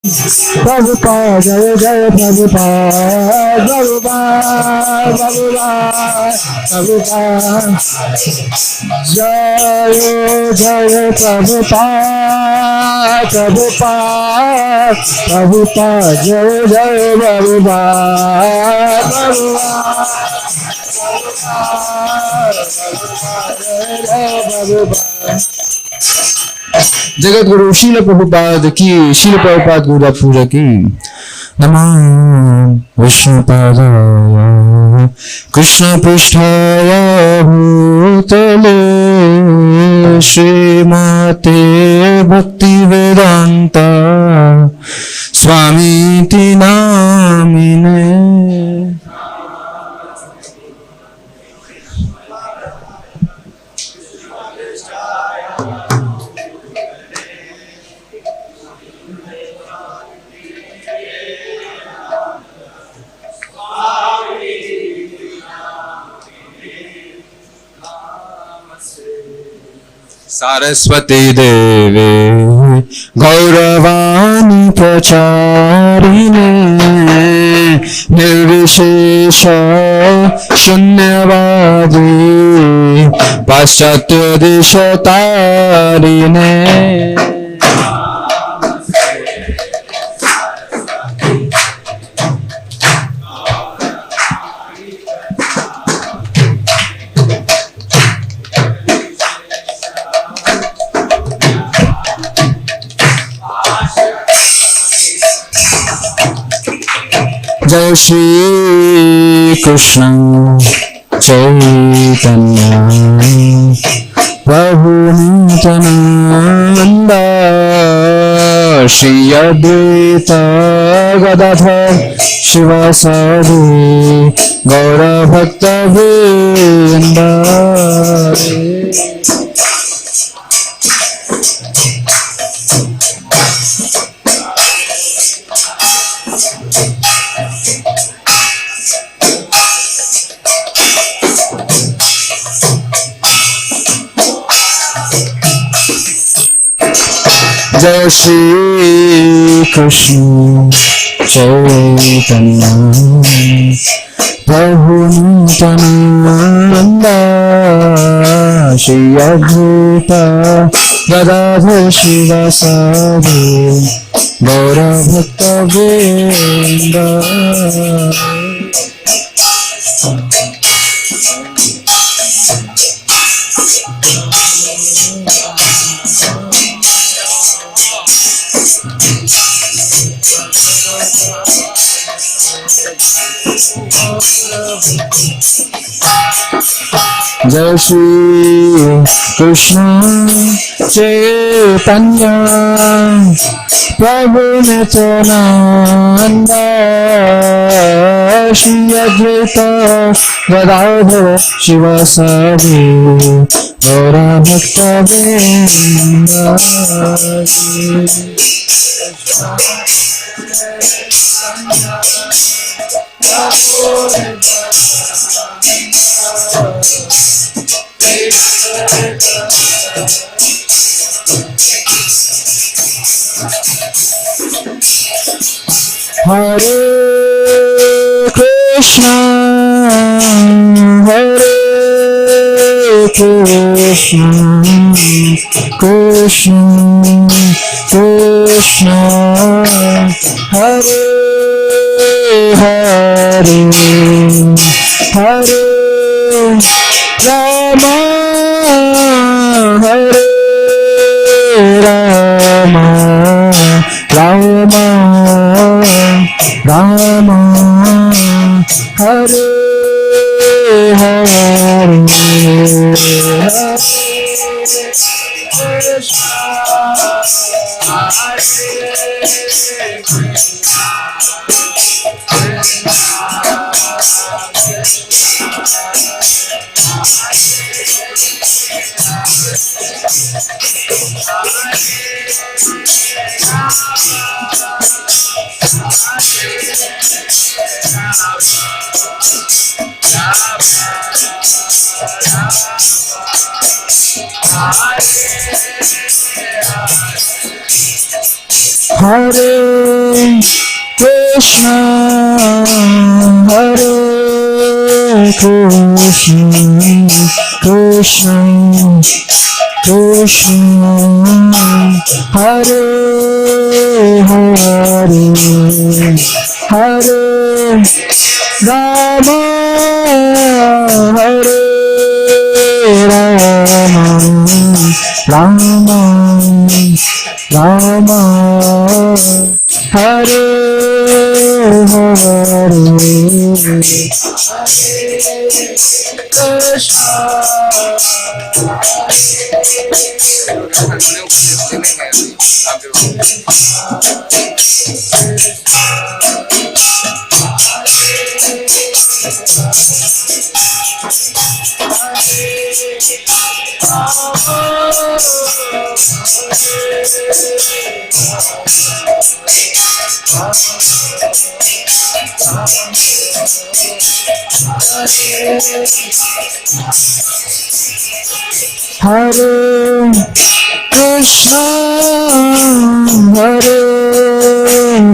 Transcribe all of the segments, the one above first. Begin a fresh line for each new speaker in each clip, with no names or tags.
Prabhupada, Jaya Jaya Prabhupada, Prabhupada, Prabhupada, Prabhupada, Jaya Jaya Prabhupada, Prabhupada, Prabhupada, Jaya Jaya Prabhupada, Prabhupada, Jagat Guru शील प्रभुपाद की, शील प्रभुपाद गुरु पूजा की। नमः विष्णुपादाय कृष्ण पृष्ठाय भूतले श्रीमते भक्ति वेदांता स्वामीति नामिने। सरस्वती देवे गौरवाणी प्रचारिणे निर्विशेष शून्यवादी पाश्चात्य देश तारिणे। जय श्री कृष्ण चैतन्य प्रभु नित्यानंद श्री अद्वैत गदाधर शिवासादि गौर भक्त वृंद। जय श्री कृष्ण चैतन्य प्रभु नित्यानंद श्री अद्वैत गदाधर शिवासादि गौर भक्त वृंद। जय श्री कृष्ण चैतन्य प्रभु नित्यानंद श्री अद्वैत गदाधर शिवासादि गौर भक्त वृंद। हरे कृष्ण कृष्ण कृष्ण हरे हरे हरे राम हरे Ram Ram Ram Hare Hare Hare Krishna, Hare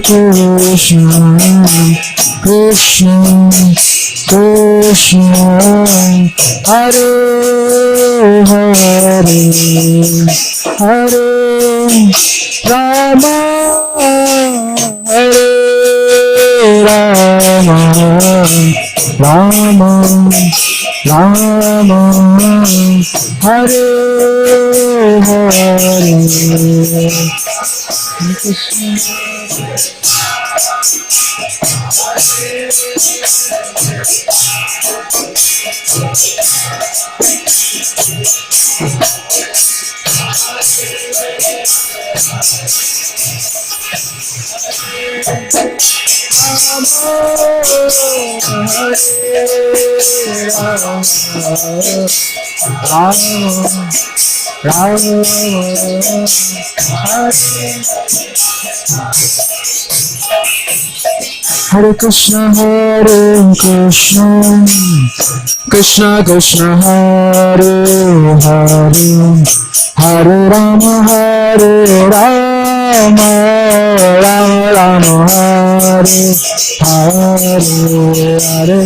Krishna, Krishna Krishna, Hare Hare, Hare Rama, Hare Rama, Rama Rama, Hare Hare, Hare Krishna, Hare Krishna, Krishna Krishna, Hare Hare, Hare Rama, Hare Rama, Rama Rama, Hare Hare, Hare Krishna, Hare Krishna, Krishna Krishna, Hare Hare, Hare Rama, Hare Rama, Rama Rama, Hare Hare, Hare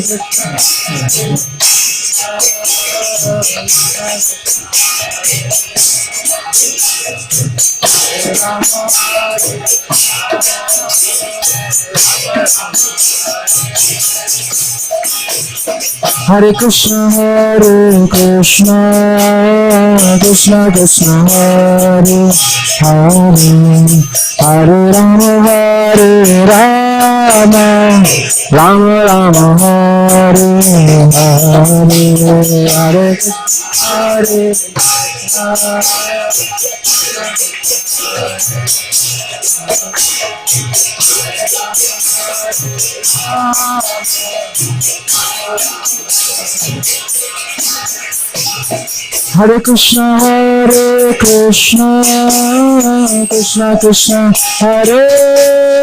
Hare Krishna, Hare Krishna, Krishna Krishna, Hare Hare, Hare Rama, Hare Rama, Rama Rama, Hare Hare, Hare Hare Hare Krishna, Hare Krishna, Krishna Krishna, Hare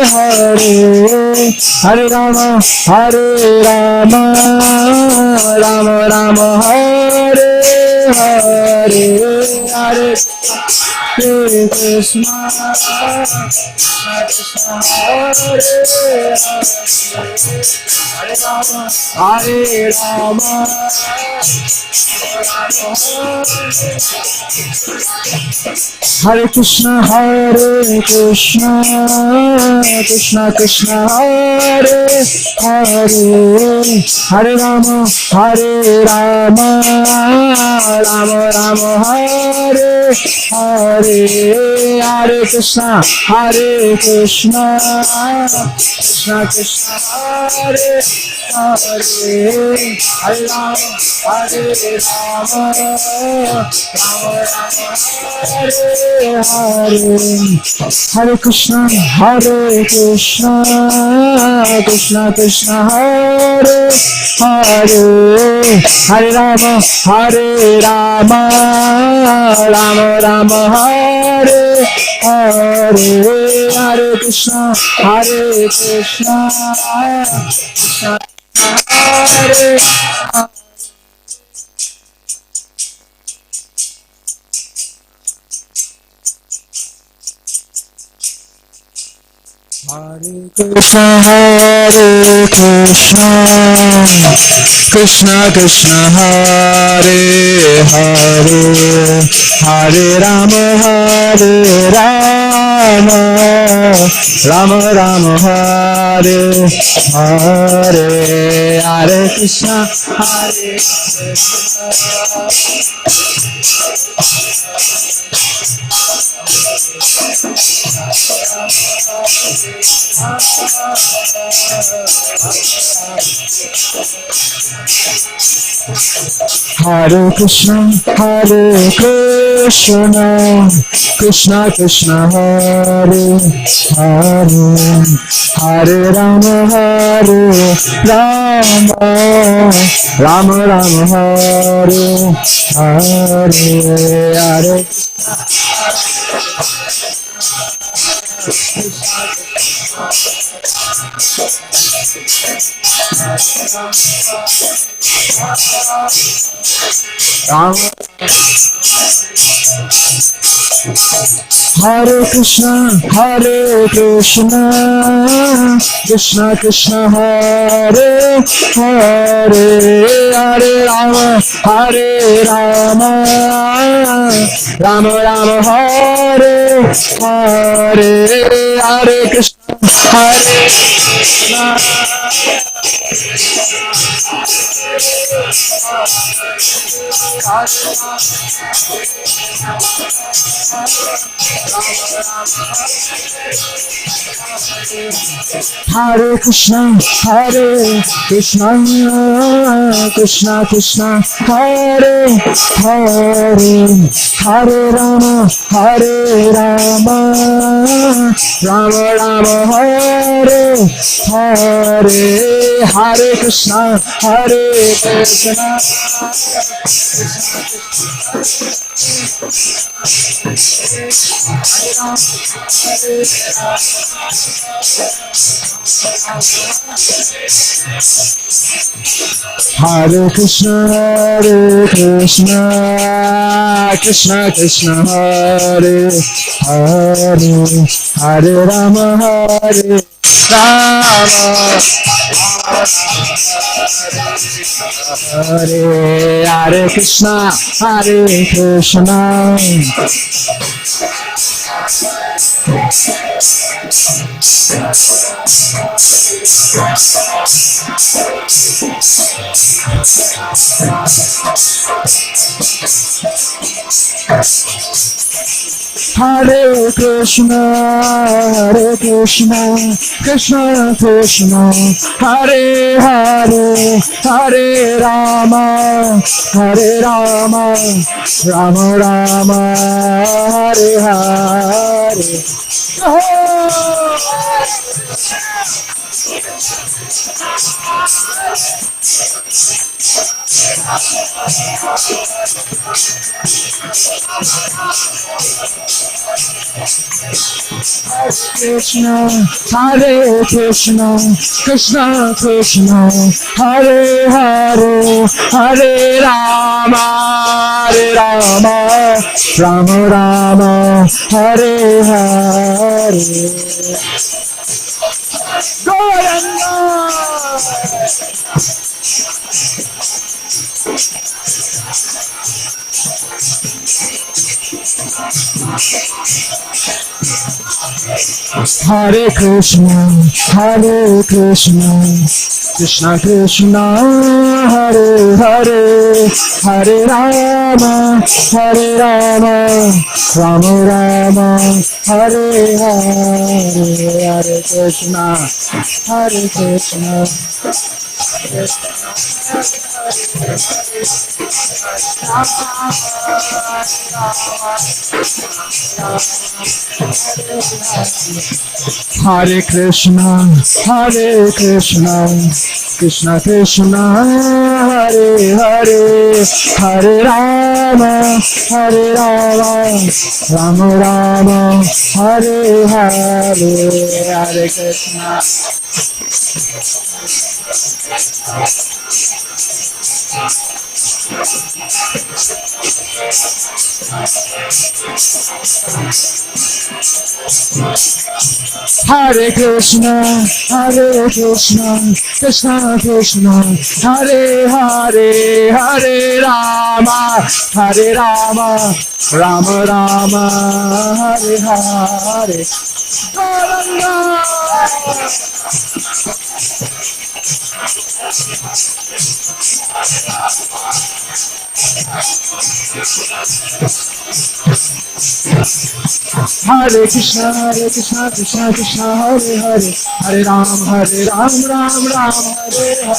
Hare, Hare Rama, Hare Rama, Rama Rama, Hare Hare, Hare Krishna, Krishna Hare Rama, Hare Krishna, Hare Krishna, Krishna Krishna, Hare Hare, Hare Rama, Hare Rama, Rama Rama, Hare Hare, Hare Krishna, Hare Krishna, Krishna Krishna, Hare Hare, Hare Rama, Hare Rama, Rama Rama, Hare Hare, Hare Krishna, Hare Krishna, Krishna Krishna, Hare Hare, Hare Rama, Hare Rama, Rama Rama, Hare Hare, Hare Krishna, Hare Krishna, Krishna Hare Hare Krishna, Hare Krishna, Krishna Krishna, Hare Hare, Hare Rama, Hare Rama, Rama Rama, Hare Hare, Hare Krishna, Hare Hare Krishna, Hare Krishna, Krishna Krishna, Hare Hare, Hare Rama, Hare Rama, Rama Rama, Hare Hare, Hare Hare Krishna, Hare Krishna, Krishna Krishna, Hare Hare, Hare Rama, Hare Rama, Rama Rama, Hare Hare, Hare Krishna, Hare Krishna. Hare Krishna, Hare Krishna, Krishna Krishna, Hare Hare, Hare Rama, Hare Rama, Rama Rama, Hare Hare, Hare Krishna, Hare Krishna. Hare Krishna, Hare Krishna, Krishna Krishna, Hare Hare, Hare Rama, Hare Rama, Hare Hare Krishna, Hare Krishna. Hare Krishna, Hare Krishna, Krishna Krishna, Hare Hare, Hare Rama, Hare Rama, Rama Rama, Hare Hare. Krishna, Hare Krishna, Krishna Krishna, Hare Hare, Hare Rama, Hare Rama, Rama Rama, Hare Hare. Govinda. Hare Krishna, Hare Krishna, Krishna Krishna, Hare Hare, Hare Rama, Hare Rama, Rama Rama, Hare Hare, Hare Krishna, Hare Krishna. Hare Krishna, Hare Krishna, Krishna Krishna, Hare Hare, Hare Rama, Hare Rama, Rama Rama, Hare Hare, Hare Krishna. Hare Krishna, Krishna Krishna, Hare Hare, Hare Rama, Rama Rama, Hare Hare. Gauranga. Hare Krishna, Krishna Krishna, Hare Hare, Hare Ram, Ram Ram, Hare Hare.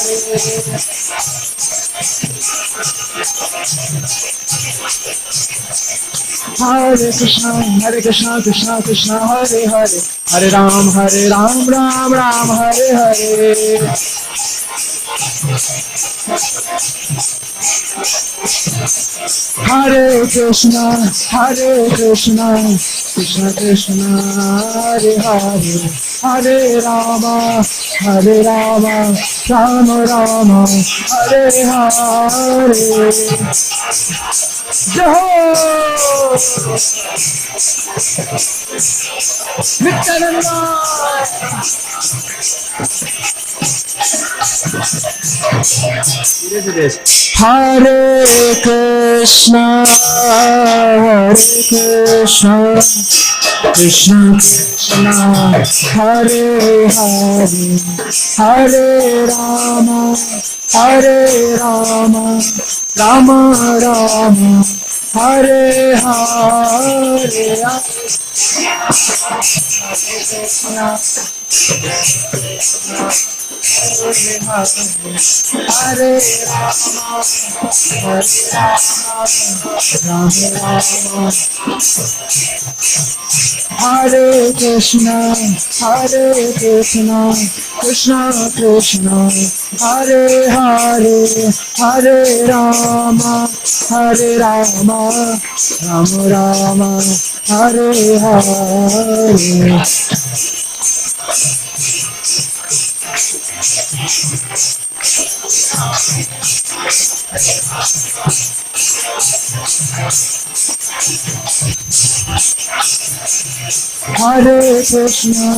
Hare Krishna, Krishna Krishna, Hare Hare, Hare Ram, Ram Ram, Hare Hare. Hare Krishna, Krishna Krishna, Hare Hare, Hare Rama, Rama Rama, Hare Hare. Jai Nityananda. Hare Krishna, Krishna Krishna, Hare Hare, Hare Rama, Rama Rama, Hare Hare. Hare Hare Krishna, Krishna Krishna, Hare Hare, Hare Rama, Rama Rama, Hare Hare. Hare Krishna,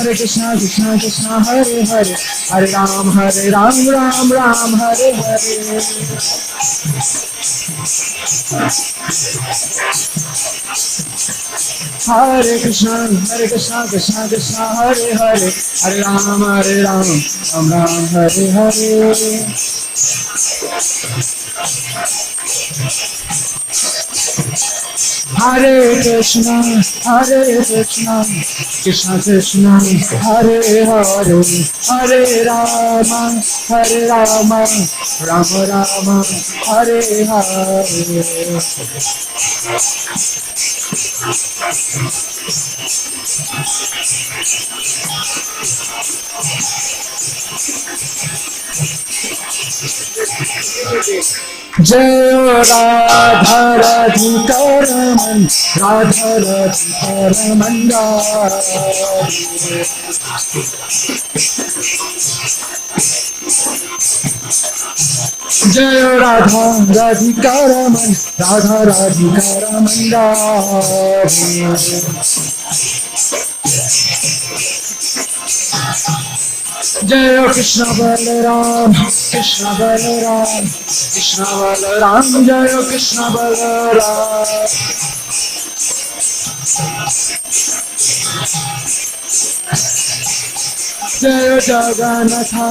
Krishna Krishna, Hare Hare, Hare Rama, Rama Rama, Hare Hare. Hare Krishna, Krishna Krishna, Hare Hare, Hare Ram, Ram Ram, Hare Hare. Hare Krishna, Krishna Krishna, Hare Hare, Hare Ram, Ram Ram, Hare Hare. Hare Krishna, Krishna Krishna, Hare Hare, Hare Rama, Rama Rama, Hare Hare. Jai Radha Radhika Raman, Radha Radhika Ramanda. Jai Radha Radhika Raman, Radha Radhika Ramanda. Jai Krishna Balaram, Krishna Balaram, Krishna Balaram, Jai Krishna Balaram. Jai Jagannatha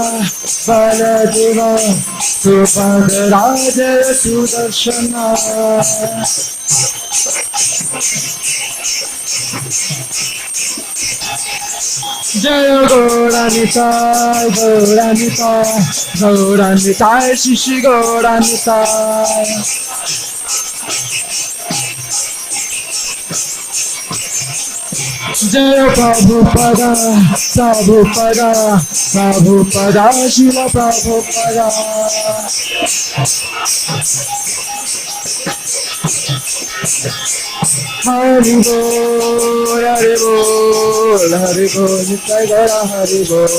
Baladeva, Subhadra Jai Sudarshana. Jai Gauranitai, Gauranitai, Shishi Gauranitai. Jaya Prabhupada, Prabhupada, Prabhupada, Srila Prabhupada. Hari Bol, Hari Bol, Hari Bol, Nitai Gaura Hari Bol.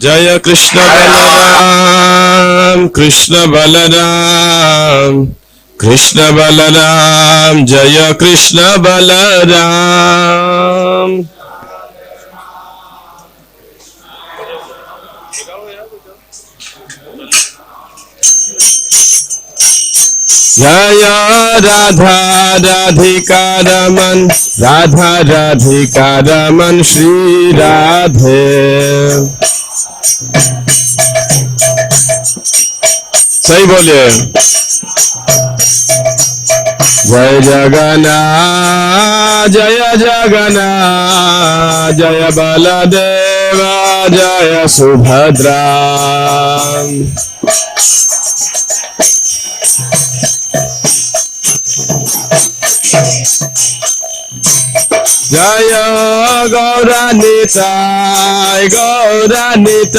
Jaya Krishna Balaram, Krishna Balaram, Krishna Balaram, Jaya Krishna Balaram. Jaya Radha Radhika Raman, Radha Radhika Raman, Shri Radhe. सही बोलिए। Jai Jagannath, Jaya Jagannath, Jaya Baladeva, Jaya Subhadra. Jaya Gauranitai, Gauranitai,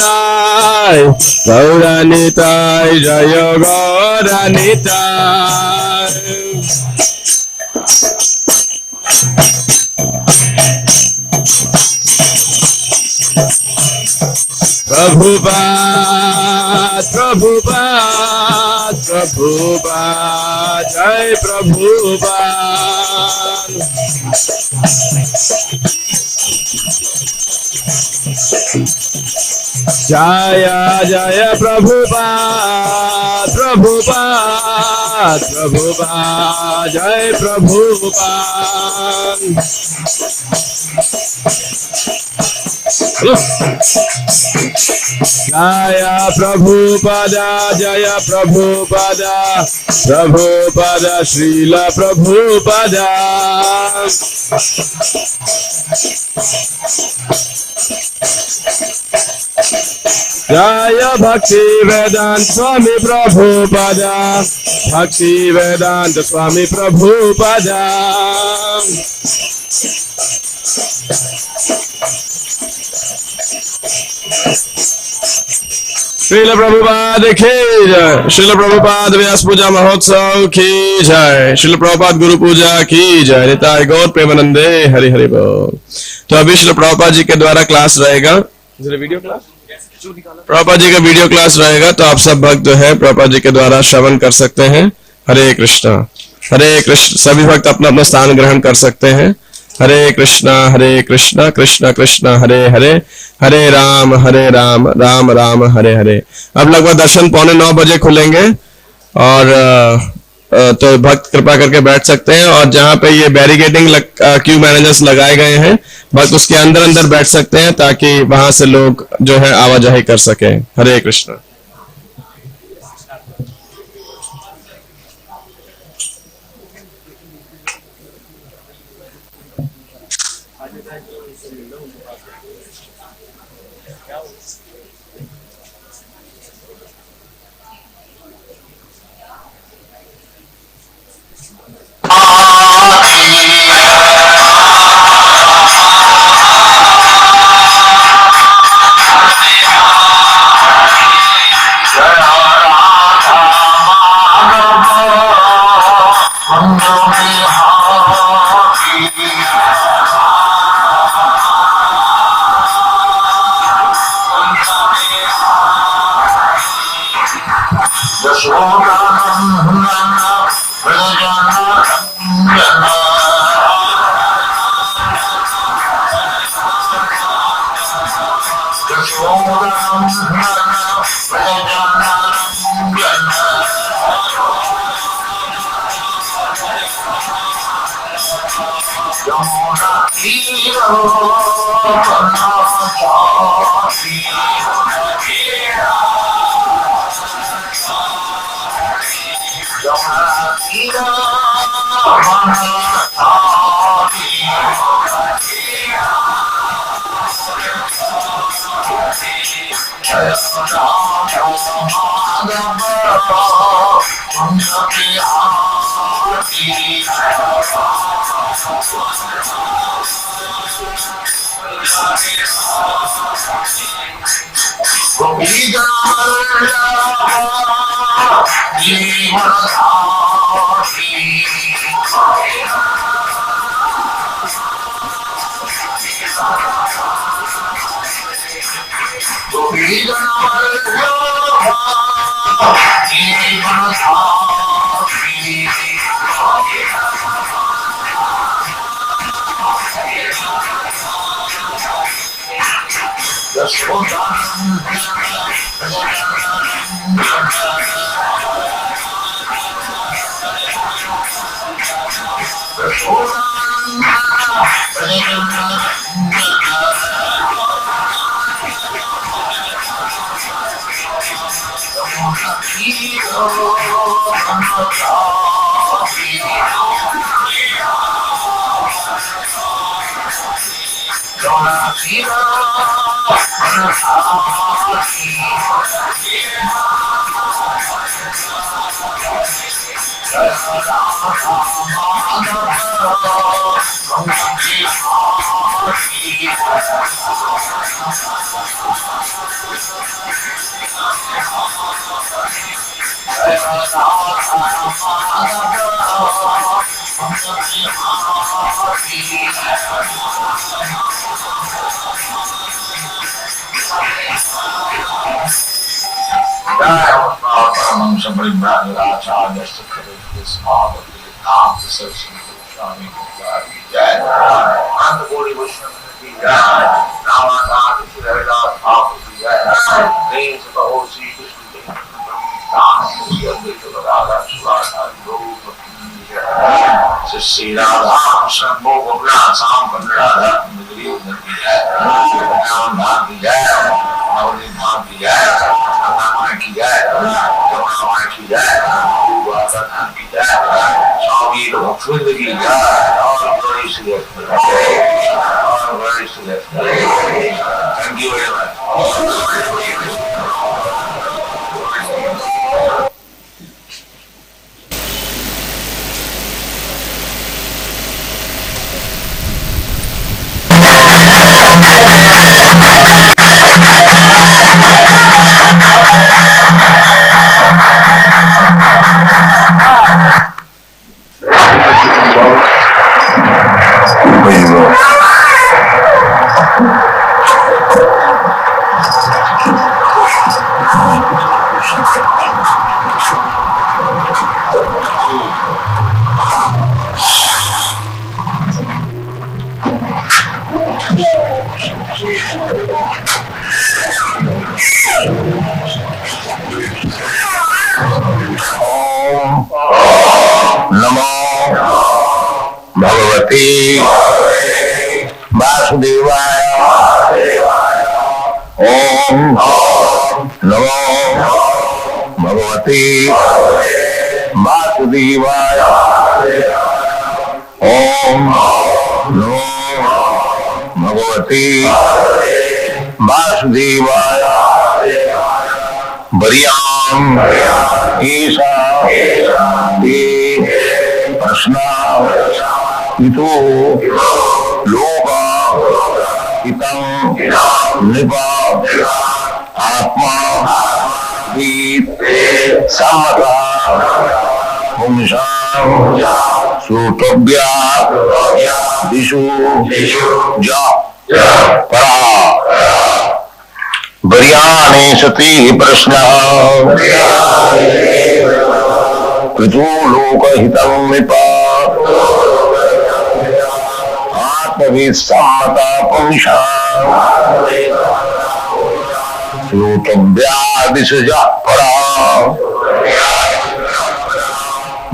Gauranitai, Jaya Gauranitai. Prabhupada, Prabhupada, Prabhupada, Jai Prabhupada. Jaya Jaya Prabhupada, Prabhupada, Prabhupada, Jai Prabhupada. Jaya Prabhupada, Jaya Prabhupada, Prabhupada, Srila Prabhupada. Jaya Bhakti Vedanta Swami Prabhupada, Bhakti Vedanta Swami Prabhupada. Srila Prabhupada ki jai, Srila Prabhupada Vyaspuja Mahotsav ki jai, Srila Prabhupada Guru Puja ki jai, Nitai गौर प्रेमानंदे हरि हरि बोल। तो अभी श्रील प्रभुपाद जी के द्वारा class रहेगा, video class, Prabhupada ji का video class रहेगा, तो आप सब भक्त जो है प्रभुपाद जी के द्वारा श्रवण कर सकते हैं। हरे कृष्णा, हरे कृष्ण। सभी भक्त अपना अपना स्थान ग्रहण कर सकते हैं। हरे कृष्णा कृष्णा कृष्णा हरे हरे, हरे राम राम राम हरे हरे। अब लगभग दर्शन 8:45 बजे खुलेंगे और तो भक्त कृपा करके बैठ सकते हैं। और जहां पे ये बैरिकेडिंग क्यू मैनेजर्स लगाए गए हैं, भक्त उसके अंदर अंदर बैठ सकते हैं ताकि वहां से लोग जो है आवाजाही कर सके। हरे Krishna.
Somebody brought it out, child, just to put it this small, but the calm, the searching for Swami, God, and the body was Swami, God, now I'm not, if you have it out, half of the names of the whole sea, this is the dance, the other to the Radha, Srila, Prabhupada, Sri Radha, Sambho, Bhagwan, Sam, Radha, the Guru, the Nam, Bhakti, Navani, Bhakti, Namah ki jai, Namah ki jai, Bhagwan ki jai, Swami Bhakti ki jai, all glory to the all glory to the Thank you very much. Vasudevaya. Om Namo Bhagavate Vasudevaya. Om Namo Bhagavate Vasudevaya. Variyam Esa Te Prasna Ito Loka Hitam Nipa Atma Vit Samata Humsam Sutobhya Dishu Ja Para Varyane Sati Prasna Kritu Loka Hitam Nipa Visammata Punsha Sutobhyadisuja Para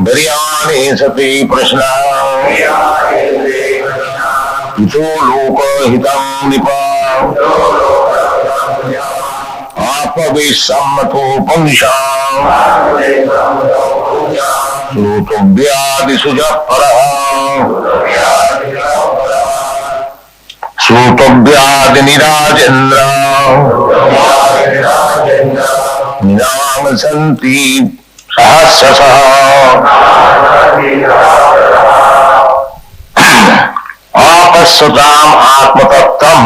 Varyane Sati Prasna Ito Loka Hitam Nipa Apa Visammato Punsha Sutobhyadisuja Para Sutobhyadi Nirajendra Nidam Santi Sahasrasa Apasatam Atmatattam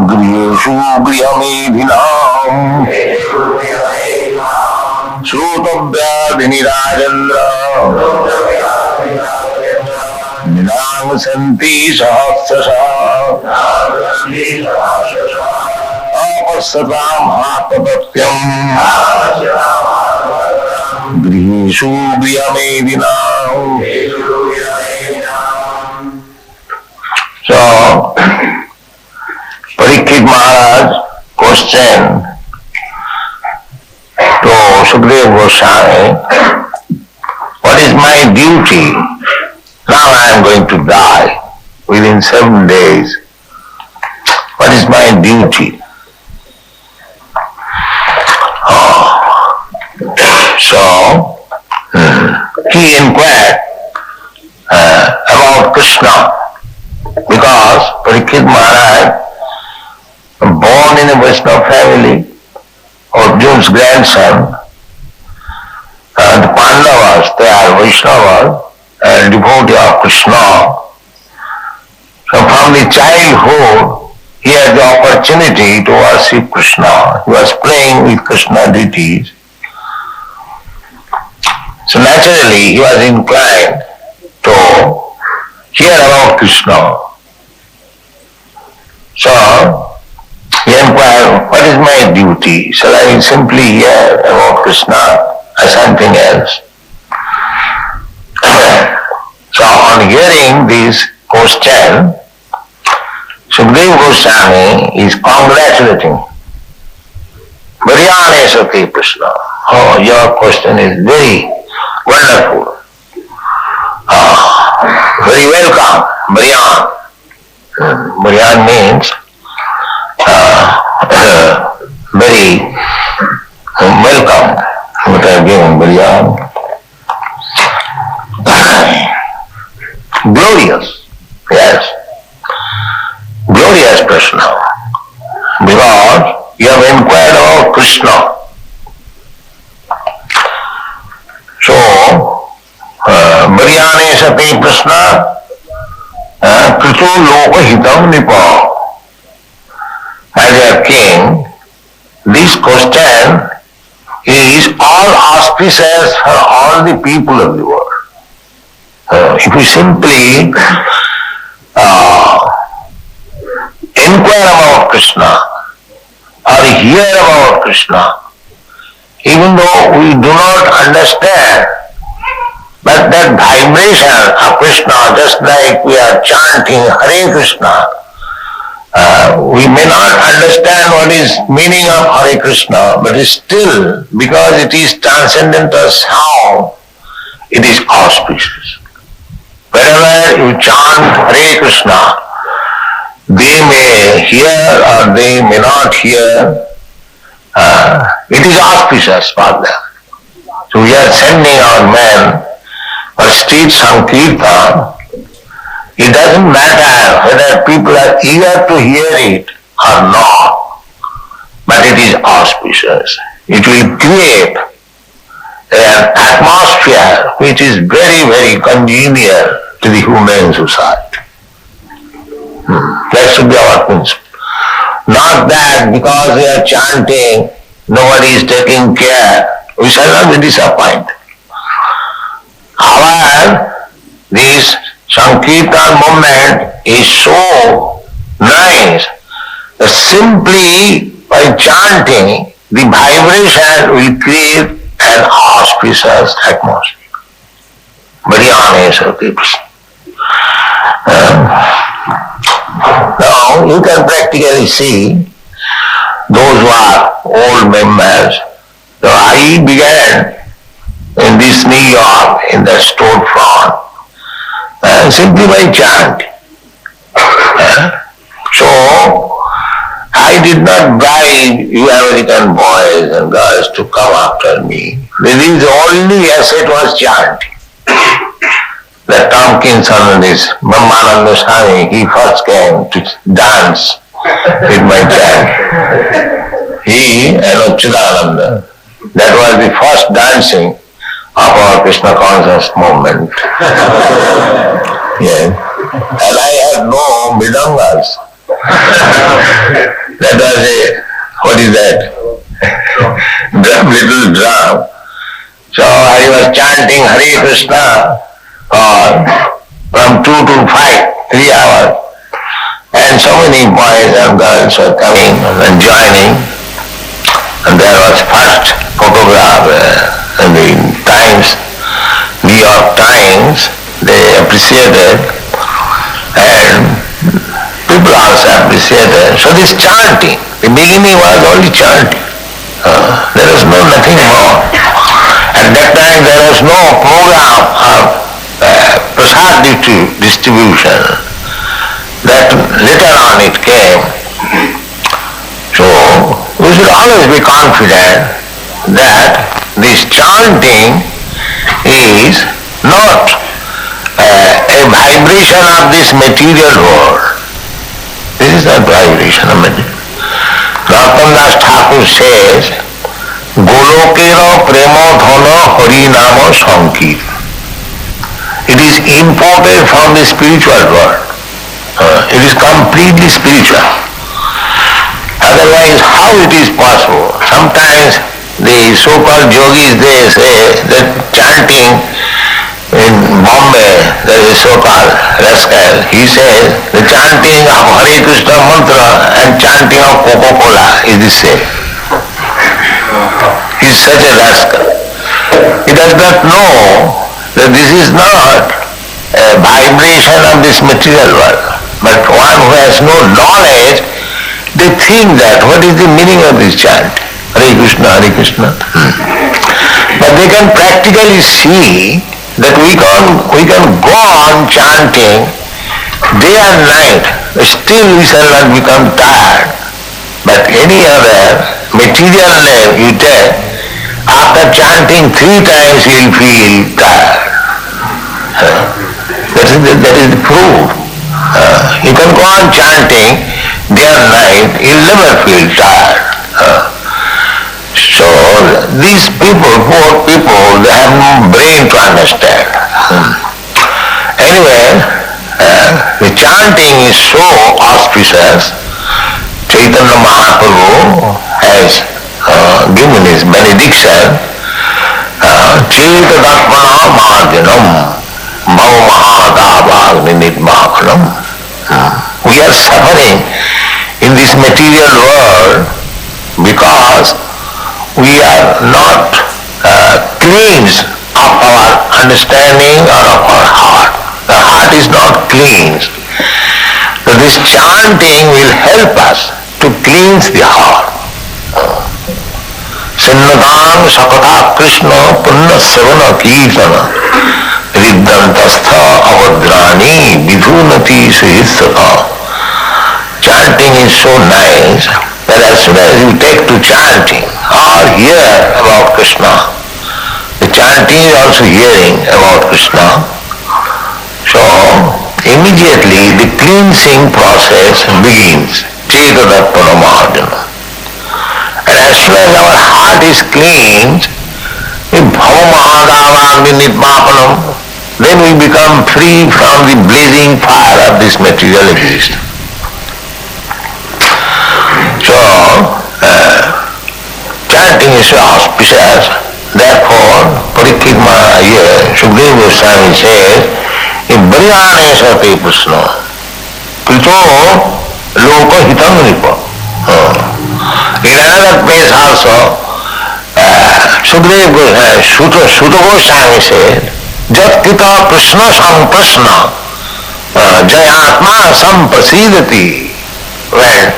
Griyeshu Griyamedhinam Sutobhyadi Nirajendra Nidam Santi Sahasrasa Apasatam Atmatatyam Grihishu Griyamedhinam. So, Parikshit Maharaj question to Sukadeva Goswami, what is my duty? Now I am going to die within 7 days. What is my duty? So, he inquired about Krishna. Parikshit Maharaj, born in a Vaishnava family, Arjun's grandson, the Pandavas, they are Vaishnavas, and devotee of Krishna. So from the childhood, he had the opportunity to worship Krishna. He was playing with Krishna deities. So naturally, he was inclined to hear about Krishna. So he inquired, what is my duty? Shall I simply hear about Krishna or something else? So on hearing this question, Sukadeva Goswami is congratulating. Varyane Sati Krishna. Oh, your question is very wonderful. Very welcome. Varyan. Varyan means very welcome. What I have given Varyan. Glorious. Yes. Glorious Krishna. Because you have inquired about Krishna. So, Varyane Sati Krishna, Krito Loka Hitam Nipa. As a king, this question is all auspicious for all the people of the world. If you simply inquire about Krishna or hear about Krishna, even though we do not understand, but that vibration of Krishna, just like we are chanting Hare Krishna, we may not understand what is meaning of Hare Krishna, but still, because it is transcendental sound, it is auspicious. Wherever you chant Hare Krishna, they may hear or they may not hear. It is auspicious for them. So we are sending our men for street Sankirtan. It doesn't matter whether people are eager to hear it or not, but it is auspicious. It will create an atmosphere which is very, very congenial to the human society. That should be our principle. Not that because we are chanting, nobody is taking care, we shall not be disappointed. However, this Sankirtan movement is so nice that simply by chanting, the vibration will create an auspicious atmosphere. Varyane Sati Krishna. Now you can practically see those who are old members. So I began in this New York in the storefront simply by chanting. So I did not bribe you American boys and girls to come after me. The only asset was chanting. That Tompkinson, this Brahmananda Swami, he first came to dance with my chant. He and Achyutananda, that was the first dancing of our Krishna conscious movement. Yes. And I had no midangas. That was what is that? Little drum. So I was chanting Hare Krishna from 2 to 5, 3 hours. And so many boys and girls were coming and joining. And there was first photograph in the Times, New York Times, they appreciated, and people also appreciated. So this chanting, the beginning was only chanting. There was nothing more. At that time there was no program of prasad distribution. That later on it came. So we should always be confident that this chanting is not a vibration of this material world. is the vibration of meditation. Narottam Das Thakur says, Golokera prema dhana hari nama sankir. It is imported from the spiritual world. It is completely spiritual. Otherwise, how it is possible? Sometimes the so-called yogis, they say that chanting in Bombay, there is a so-called rascal, he says the chanting of Hare Krishna mantra and chanting of Coca-Cola is the same. He is such a rascal. He does not know that this is not a vibration of this material world, but one who has no knowledge, they think that what is the meaning of this chant? Hare Krishna, Hare Krishna. But they can practically see that we can go on chanting day and night, still we shall not become tired. But any other material name you take, after chanting 3 times you will feel tired. That is the proof. You can go on chanting day and night, you will never feel tired. So these people, poor people, they have no brain to understand. Anyway, the chanting is so auspicious. Chaitanya Mahaprabhu has given his benediction. Chetadapana marjanam bhava mahadavagni nidmapanam. We are suffering in this material world because we are not cleansed of our understanding or of our heart. The heart is not cleansed. So this chanting will help us to cleanse the heart. Sinnadam sakata Krishna punna savana kirtana riddantastha avadrani vidhunati suhissata. Chanting is so nice that as soon as you take to chanting or hear about Krishna, the chanting is also hearing about Krishna. So immediately the cleansing process begins. Chetadappana mahajana. And as soon as our heart is cleansed, bhava mahadavagni nidmapanam, then we become free from the blazing fire of this material existence. So, chanting is so auspicious. Therefore, Parikshit Maharaj, Sukadeva Goswami says, Baryane Sate Prashna, Krito Loka Hitam Nipa. In another place also, Sukadeva Goswami said, Jat Kita Prashna Samprashna, Jayatma Samprasidati. When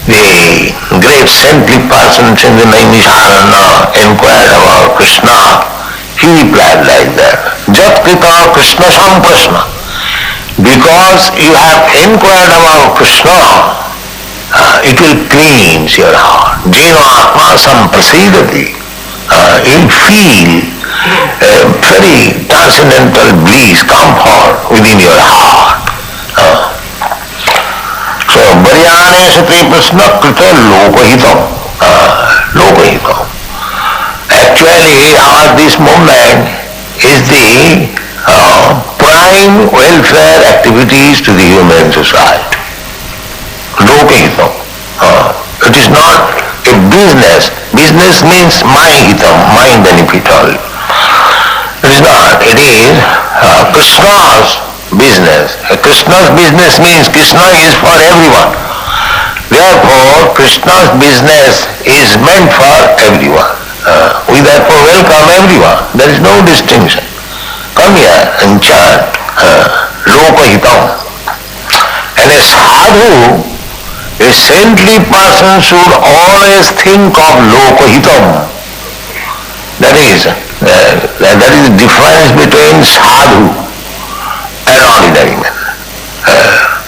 the great saintly persons in the Naimisharana inquired about Krishna, he replied like that, Jat Krita Krishna Samprashna. Because you have inquired about Krishna, it will cleanse your heart. Jena Atma Samprasidati. You'll feel a very transcendental bliss, comfort within your heart. So, Baryane Sate Prashna Krita Lokahitam. Lokahitam. Actually, this movement is the prime welfare activities to the human society. Lokahitam. It is not a business. Business means my hitam, my benefit only. It is not. It is Krishna's business. Krishna's business means Krishna is for everyone. Therefore, Krishna's business is meant for everyone. We therefore welcome everyone. There is no distinction. Come here and chant Lokahitam. And a sadhu, a saintly person should always think of Lokahitam. That is the difference between sadhu and ordinary man.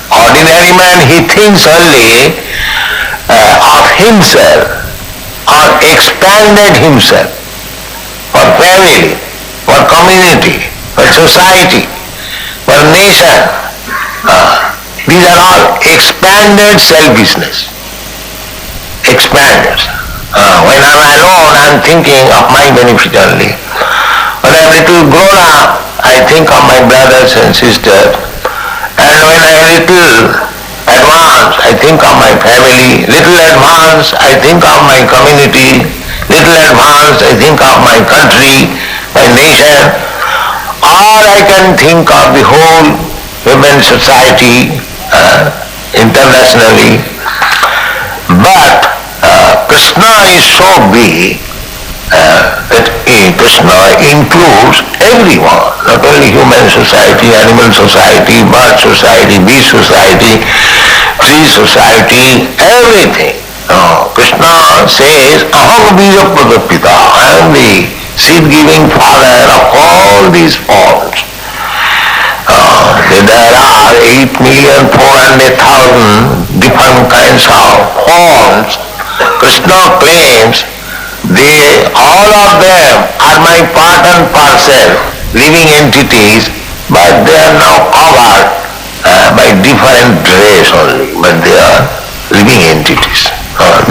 Ordinary man, he thinks only of himself or expanded himself for family, for community, for society, for nation. These are all expanded selfishness. Expanded. When I'm alone, I'm thinking of my benefit only. When I'm little grown up, I think of my brothers and sisters. And when I'm little advanced, I think of my family. Little advanced, I think of my community. Little advanced, I think of my country, my nation. Or I can think of the whole human society internationally. But Krishna is so big that Krishna includes everyone, not only human society, animal society, bird society, bee society, tree society, everything. Krishna says, Aham bija pradapita, I am the seed-giving father of all these forms. There are 8,400,000 different kinds of forms. Krishna claims all of them are my part and parcel, living entities, but they are now covered by different dress only, but they are living entities.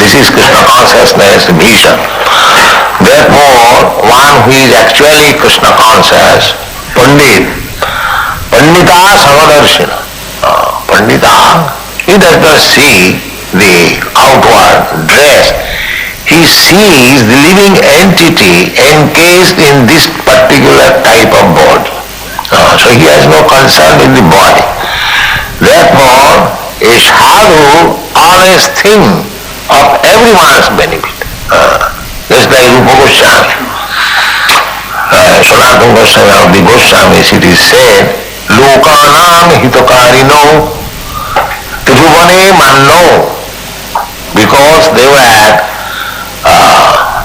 This is Krishna consciousness vision. Therefore, one who is actually Krishna conscious, Pandita Samadarshina. Pandita, he does not see the outward dress. He sees the living entity encased in this particular type of body. So he has no concern with the body. Therefore, a sadhu always thinks of everyone's benefit. Just like Rupa Goswami. Sanatana Goswami of the Goswamis, it is said, Lokanam hitakarino tribhuvane manno, because they were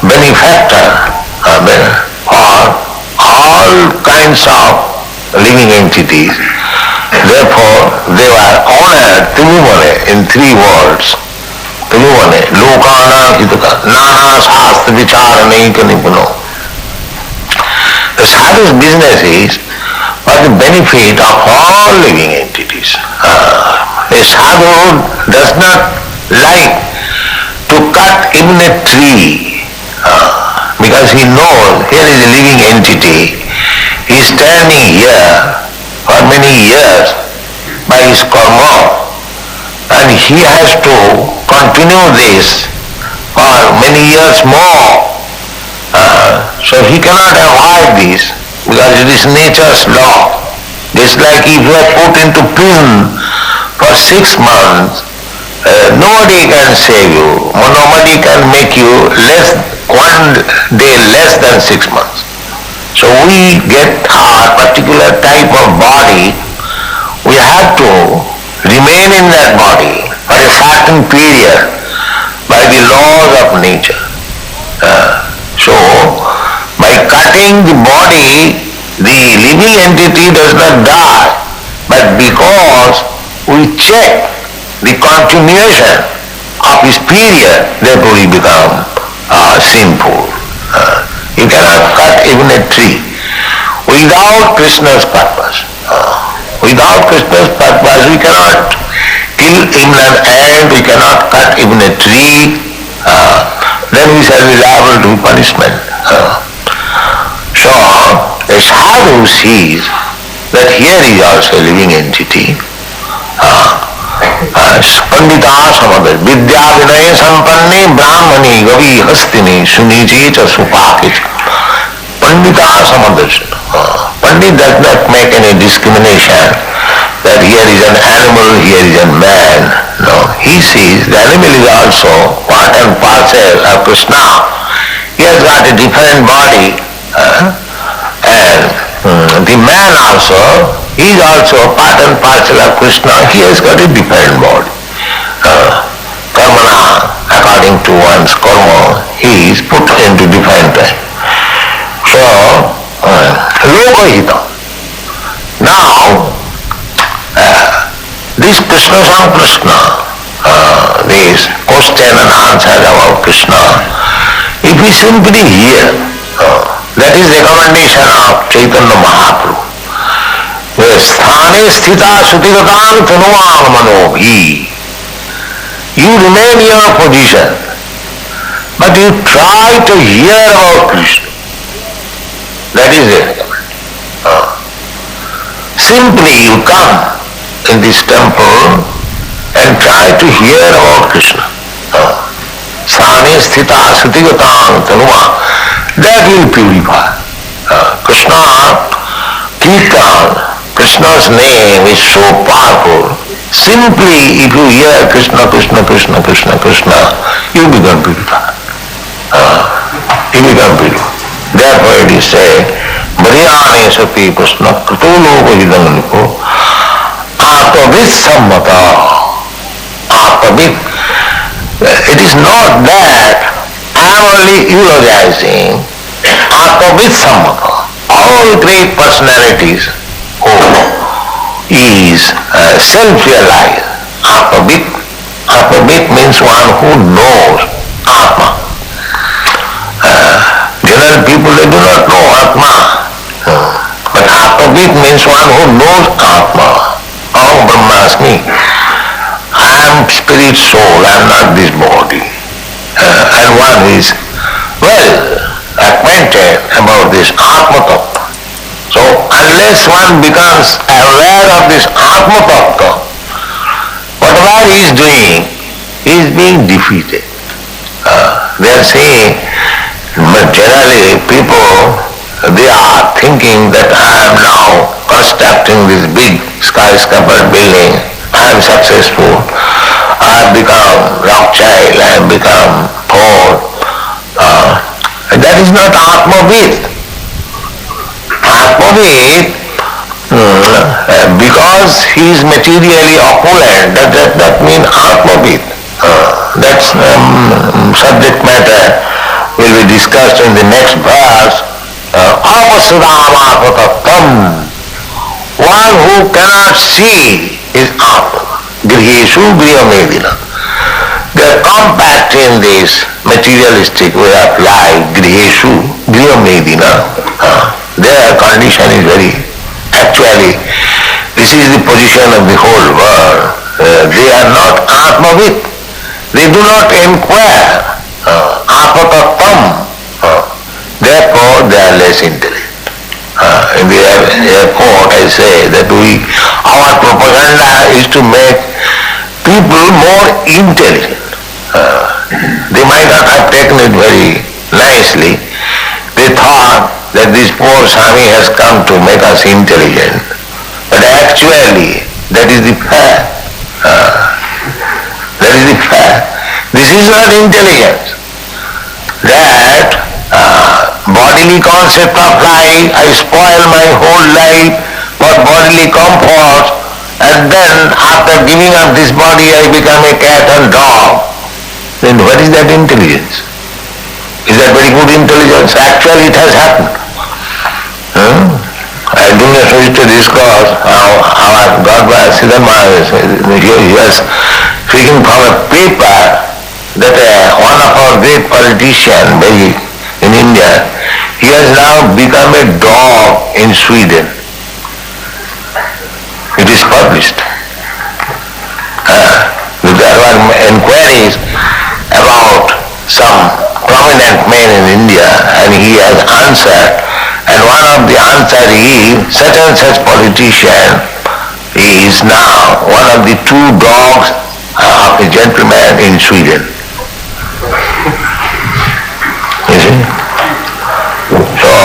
benefactor for all kinds of living entities. Therefore, they were honored tribhuvane in 3 words. Tribhuvane, lokana hitaka, nana shastra vicharanaika nipuno. The sadhu's business is for the benefit of all living entities. A sadhu does not like to cut even a tree because he knows here is a living entity. He is standing here for many years by his karma, and he has to continue this for many years more. So he cannot avoid this because it is nature's law. Just like if you are put into prison for 6 months, nobody can save you. Nobody can make you one day less than 6 months. So we get our particular type of body. We have to remain in that body for a certain period by the laws of nature. So by cutting the body, the living entity does not die, but because we check the continuation of his period, therefore we become sinful. You cannot cut even a tree without Krishna's purpose. Without Krishna's purpose, we cannot kill even an ant, we cannot cut even a tree. Then we shall be liable to punishment. So, a sadhu sees that here is also a living entity. Pandita samadar, vidya vinaya sampanne brahmani gavi hastini sunije cha supakit. Pandita samadar. Pandit does not make any discrimination that here is an animal, here is a man. No, he sees the animal is also part and parcel of Krishna. He has got a different body, and the man also, he is also part and parcel of Krishna. He has got a different body. Karmana, according to one's karma, he is put into different way. So, lokahita. Now, this Krishna Samprashna, this question and answer about Krishna, if we simply hear, that is recommendation of Chaitanya Mahaprabhu. The sthan Sthane sthita sutigatan tanuang manobhi. You remain in your position, but you try to hear about Krishna. That is it. Simply you come in this temple and try to hear about Krishna. Sthane sthita sutigatan tanuang. That will purify. Krishna, Kirtan, Krishna's name is so powerful. Simply if you hear Krishna, Krishna, Krishna, Krishna, Krishna, you become purified. You become purified. Therefore it is said, Briyane sati Krishna krito loka hidam niko atavit sammata. Atavit. It is not that I am only eulogizing. Atavit sammata. All great personalities who is self-realized. Atavit. Atavit means one who knows Atma. General people, they do not know Atma. But Atavit means one who knows Atma. Aham Brahmasmi. I am spirit soul, I am not this body. And one is well acquainted about this Atma Tattva. So unless one becomes aware of this Atma Tattva, whatever he is doing, he is being defeated. They are saying, but generally people, they are thinking that I am now constructing this big skyscraper building, I am successful, I have become rock child, I have become poor. That is not Atma-vid. Atma-vid, because he is materially opulent, that means Atma-vid. That subject matter will be discussed in the next verse. Apasudamapatattam. One who cannot see is Atma. Griheshu griyamedina. They are compact in this materialistic way of life. Griheshu griyamedina. Their condition is very, actually, this is the position of the whole world. They are not Atma-vid. They do not inquire. Apatattam. Therefore they are less intelligent. In the airport I say that our propaganda is to make people more intelligent. They might not have taken it very nicely. They thought that this poor Swami has come to make us intelligent. But actually that is the fact. That is the fact. This is not intelligence. That bodily concept of life, I spoil my whole life for bodily comfort, and then after giving up this body I become a cat and dog. Then what is that intelligence? Is that very good intelligence? Actually it has happened. I do not wish to discuss how God was Siddhar Maharaj. He was speaking from a paper that one of our great politicians in India, he has now become a dog in Sweden. It is published. There were inquiries about some prominent men in India, and he has answered, and one of the answers is, such and such politician is now one of the two dogs of a gentleman in Sweden. You see? So,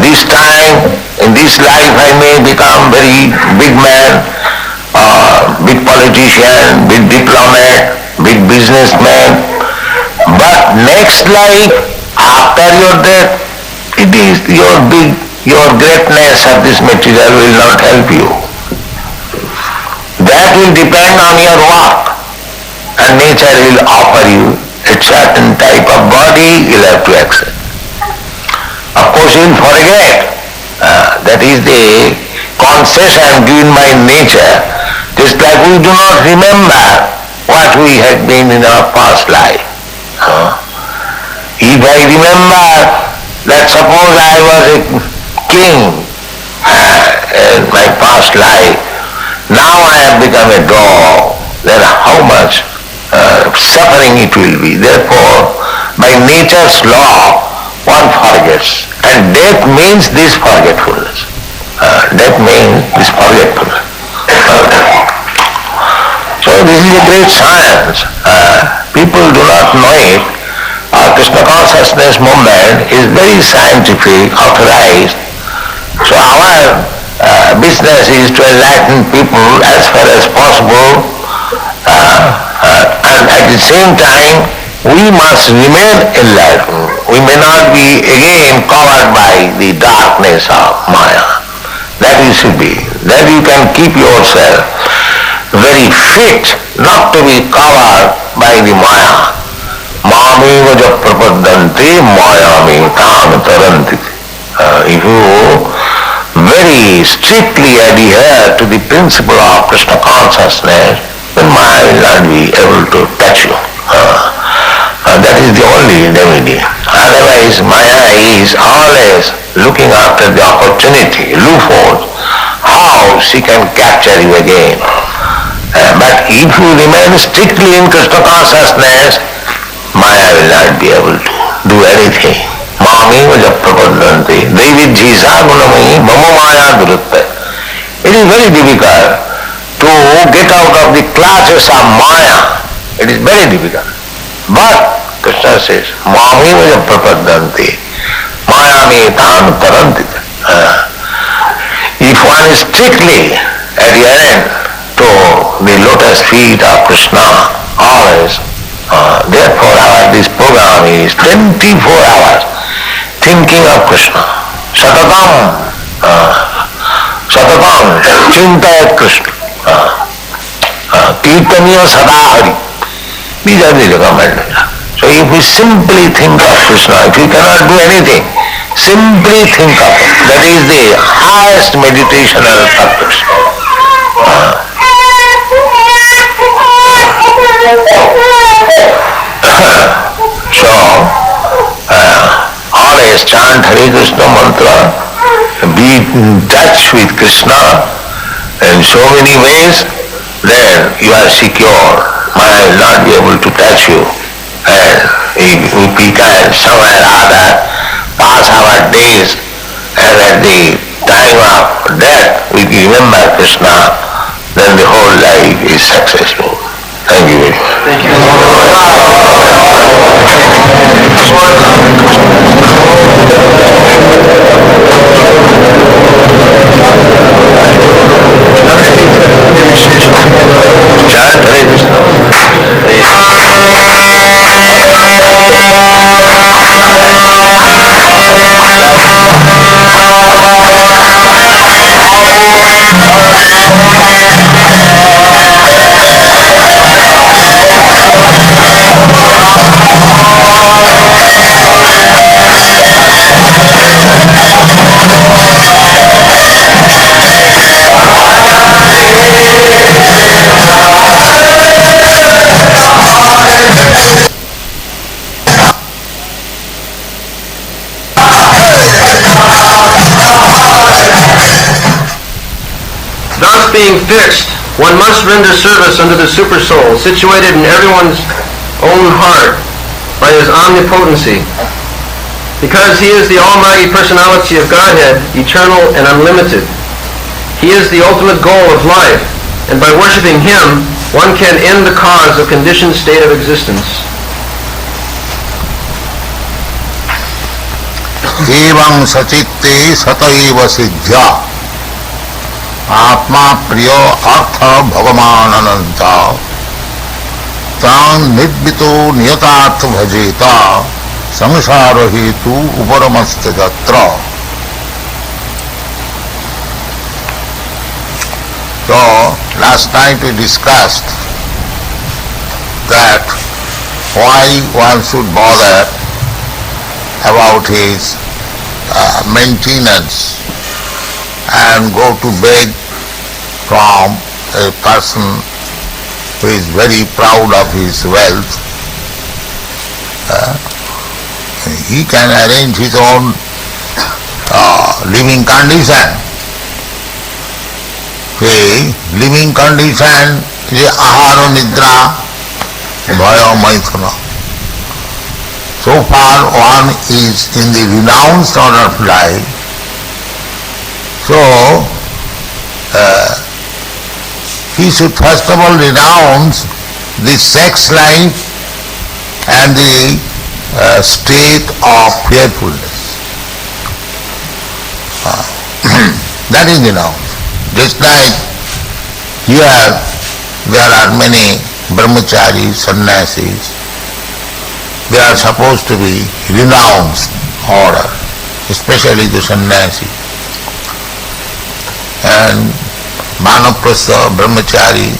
this time, in this life I may become very big man, big politician, big diplomat, big businessman, but next life, after your death, it is your greatness of this material will not help you. That will depend on your work, and nature will offer you a certain type of body you'll have to accept. Of course you'll forget. That is the concession given by nature. Just like we do not remember what we had been in our past life. If I remember that suppose I was a king in my past life. Now I have become a dog. Then how much suffering it will be. Therefore, by nature's law, one forgets. And death means this forgetfulness. Death means this forgetfulness. So this is a great science. People do not know it. Krishna consciousness movement is very scientific, authorized. So our business is to enlighten people as far as possible, and at the same time we must remain enlightened. We may not be again covered by the darkness of Maya. That you should be. That you can keep yourself very fit not to be covered by the Maya. Mameva ja prapadante mayami tam taranti. If you very strictly adhere to the principle of Krishna consciousness, then Maya will not be able to touch you. That is the only remedy. Otherwise, Maya is always looking after the opportunity, loopholes, how she can capture you again. But if you remain strictly in Krishna consciousness, Maya will not be able to do anything. Mameva ja prapadanti devidjisa gunamai mama maya durutta. It is very difficult to get out of the clutches of Maya. It is very difficult. But Krishna says, Mameva ja prapadanti mayami tam taranti. If one is strictly adherent to the lotus feet of Krishna always, therefore this program is 24 hours thinking of Krishna. Satatam, Satatam, Chintayat Krishna. Kirtaniya Sadahari. These are the recommended. So if we simply think of Krishna, if we cannot do anything, simply think of it. That is the highest meditational purpose. So, always chant Hare Krishna mantra, be in touch with Krishna in so many ways, then you are secure. Maya will not be able to touch you. And if we can somewhere or other pass our days, and at the time of death we remember Krishna, then the whole life is successful. Thank you very much.
Thank you.
Chant Hare Krishna.
Thus being fixed, one must render service unto the Super Soul, situated in everyone's own heart by his omnipotency. Because he is the almighty personality of Godhead, eternal and unlimited. He is the ultimate goal of life, and by worshiping him, one can end the cause of conditioned state of existence.
एवं सचित्ते सतैव सिद्ध्या आत्मा प्रिय अर्थ भगवान अनंत तां निर्वितो नियतार्थ भजेता संसार हेतु उपरमस्त जत्र. So last night we discussed that why one should bother about his maintenance and go to beg from a person who is very proud of his wealth. He can arrange his own living condition. the living condition is ahara nidra, bhaya maithuna. So far one is in the renounced order of life, so he should first of all renounce the sex life and the state of fearfulness. That is renounced. Just like here there are many brahmacharis, sannyasis, they are supposed to be renounced order, especially the sannyasi. And Manaprastha, brahmachari,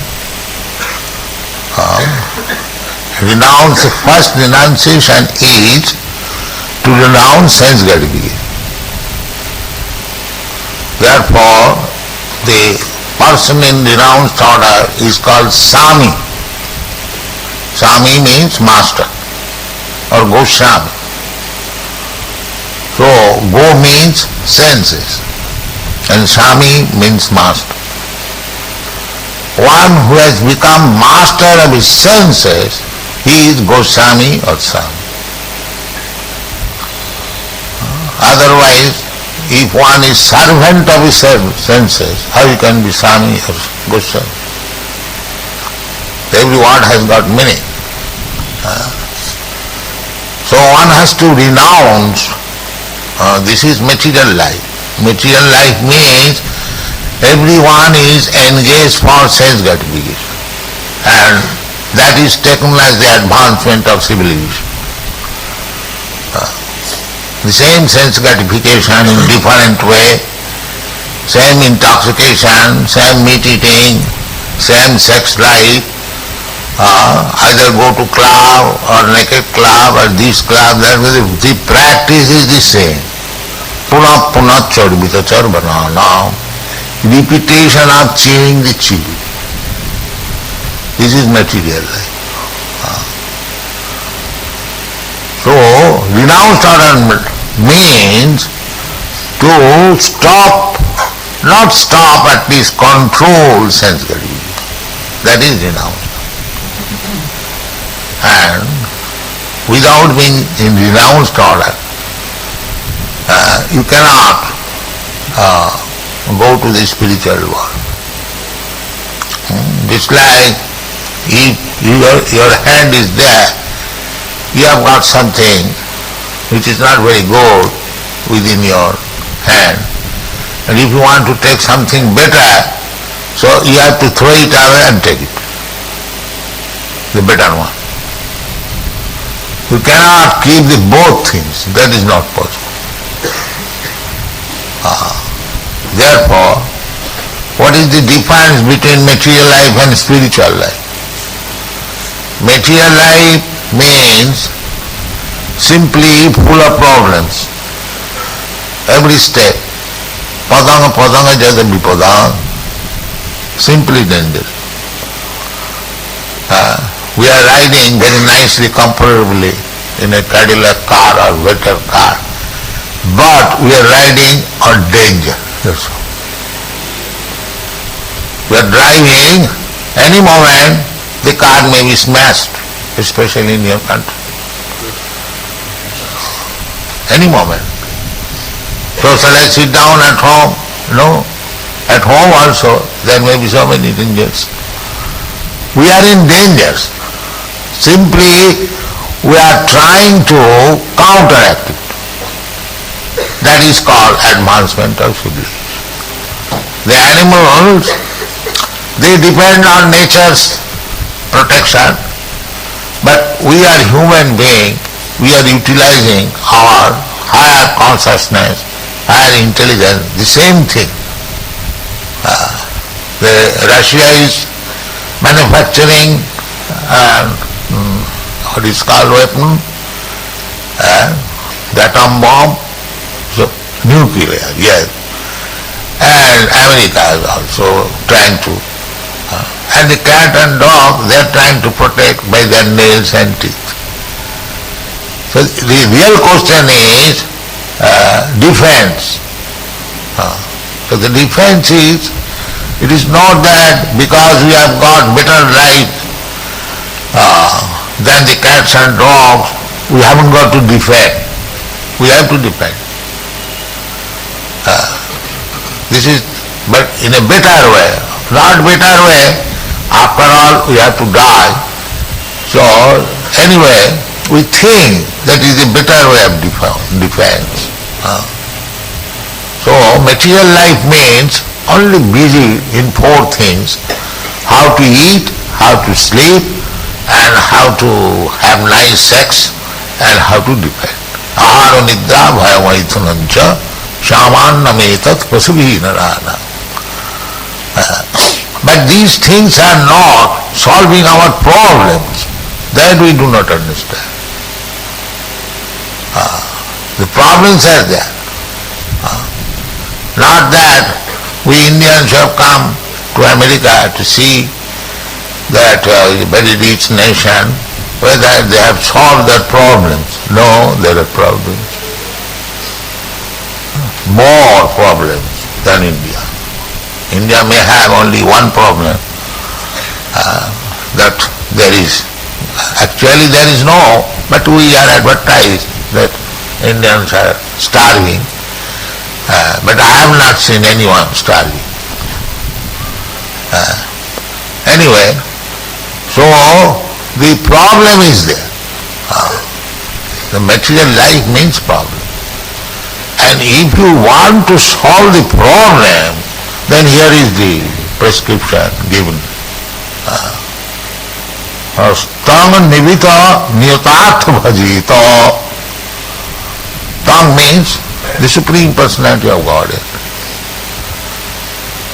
renounce, the first renunciation is to renounce sense gratification. Therefore, the person in renounced order is called Sami. Sami means master or Goswami. So, Go means senses and Sami means master. One who has become master of his senses, he is Goswami or Sami. Otherwise, if one is servant of his senses, how he can be Sami or Goswami? Every word has got meaning. So one has to renounce, this is material life. Material life means everyone is engaged for sense gratification, and that is taken as the advancement of civilization. The same sense gratification in different way, same intoxication, same meat eating, same sex life, either go to club or naked club or this club, that the practice is the same. Puna puna charbita charbana now. Repetition of chewing the chili. This is material life. So, renounced order means to stop, not stop, at least control sense gratification. That is renounced. And without being in renounced order, you cannot go to the spiritual world. Just like if your hand is there, you have got something which is not very good within your hand, and if you want to take something better, so you have to throw it away and take it, the better one. You cannot keep the both things, that is not possible. Therefore, what is the difference between material life and spiritual life? Material life means simply full of problems. Every step, padanga padanga jada vipada, simply dangerous. We are riding very nicely, comfortably in a Cadillac car or better car, but we are riding on danger. That's all. We are driving, any moment the car may be smashed, especially in your country. Any moment. So shall I sit down at home? No. At home also there may be so many dangers. We are in dangers. Simply we are trying to counteract it. That is called advancement of civilization. The animals, they depend on nature's protection, but we are human beings, we are utilizing our higher consciousness, higher intelligence, the same thing. Russia is manufacturing what is called weapon, the atom bomb, so nuclear, yes. And America is also trying to, and the cat and dog, they are trying to protect by their nails and teeth. So the real question is defense. So the defense is It is not that because we have got better life than the cats and dogs, we haven't got to defend. We have to defend. This is, but in a better way, not better way. After all, we have to die. So anyway, we think that is a better way of defense. So material life means only busy in four things: how to eat, how to sleep, and how to have nice sex, and how to defend. Ahara nidra bhayamaithunancha shamannametat pasubhinarana. But these things are not solving our problems. That we do not understand. The problems are there. Not that we Indians have come to America to see that very rich nation, whether they have solved their problems. No, there are problems. More problems than India. India may have only one problem, that there is, actually there is no, but we are advertised that Indians are starving, but I have not seen anyone starving. Anyway, so the problem is there. The material life means problem. And if you want to solve the problem, then here is the prescription given. Tang nivita niyatartha bhajita. Tang means the Supreme Personality of Godhead.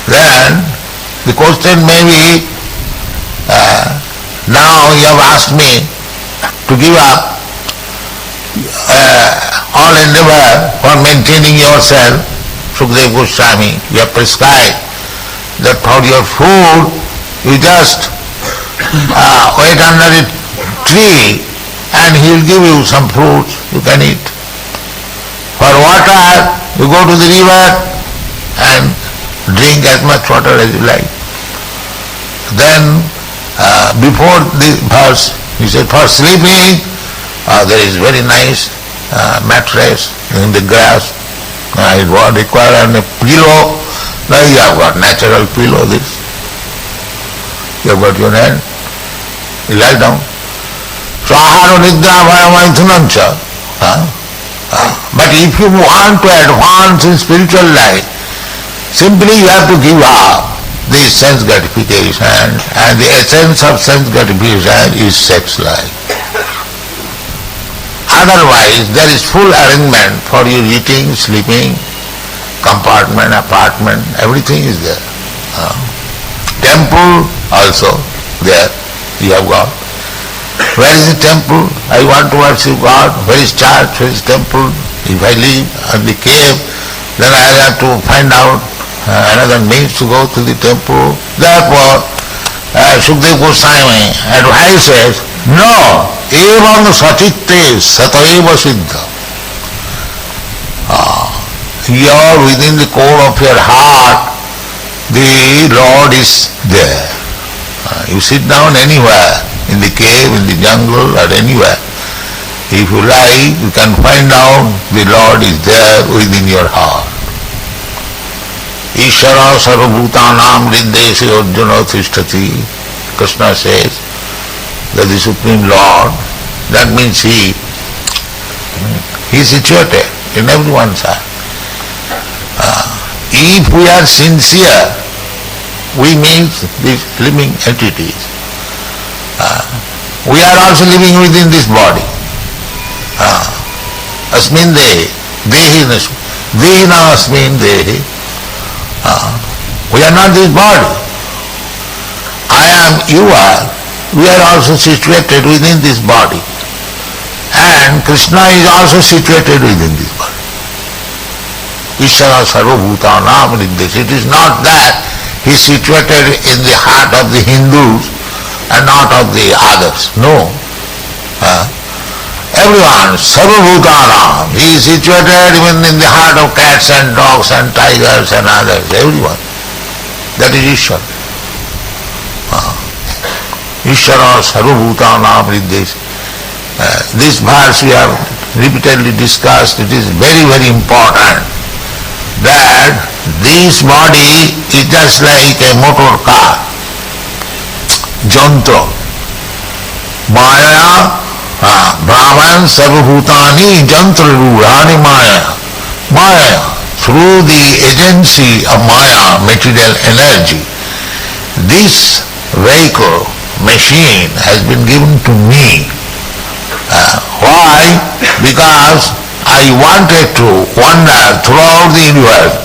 Then the question may be, now you have asked me to give up all endeavor for maintaining yourself. Sukadeva Goswami, you have prescribed that for your food you just wait under a tree and he will give you some fruits you can eat. For water, you go to the river and drink as much water as you like. Then before the verse, he said, for sleeping there is very nice mattress in the grass. It won't require a pillow. Now you have got natural pillow, this. You have got your hand. You lie down. So ahara nidra bhayamaithunancha. But if you want to advance in spiritual life, simply you have to give up this sense gratification, and the essence of sense gratification is sex life. Otherwise, there is full arrangement for your eating, sleeping, compartment, apartment, everything is there. Temple also there, you have got. Where is the temple? I want to worship God. Where is church? Where is temple? If I live in the cave, then I have to find out another means to go to the temple. Therefore, Sukadeva Goswami advises, no, evam sachitte sataiva siddha. Here within the core of your heart, the Lord is there. You sit down anywhere, in the cave, in the jungle, or anywhere. If you like, you can find out the Lord is there within your heart. Ishara sarvabhutanam riddhesi arjuna tishtati. Krishna says that the Supreme Lord, that means He is situated in everyone's heart. If we are sincere, we mean these living entities. We are also living within this body. Asmin dehi, dehina asmin dehi. We are not this body. I am, you are. We are also situated within this body. And Krishna is also situated within this body. Ishara sarvabhutanam riddhesi. It is not that He is situated in the heart of the Hindus and not of the others. No. Everyone, sarvabhutanam, He is situated even in the heart of cats and dogs and tigers and others, everyone. That that is Ishvara. Ishvara sarvabhutanam hriddesh. This verse we have repeatedly discussed. It is very, very important that this body is just like a motor car, jantra. Maya, Brahman sarvabhutani jantra rurani maya. Maya, through the agency of Maya, material energy, this vehicle, machine has been given to me. Why? Because I wanted to wander throughout the universe.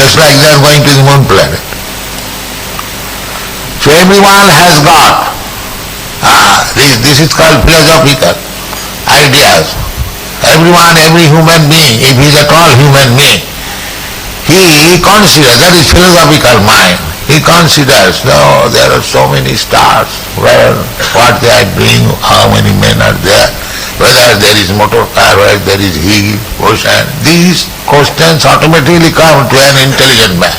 Just like they are going to the moon planet. So everyone has got, this is called philosophical ideas. Everyone, every human being, if he is at all human being, he considers, that is philosophical mind, he considers, no, there are so many stars, where, what they are doing, how many men are there, whether there is motor car, whether there is hill, ocean. These questions automatically come to an intelligent man.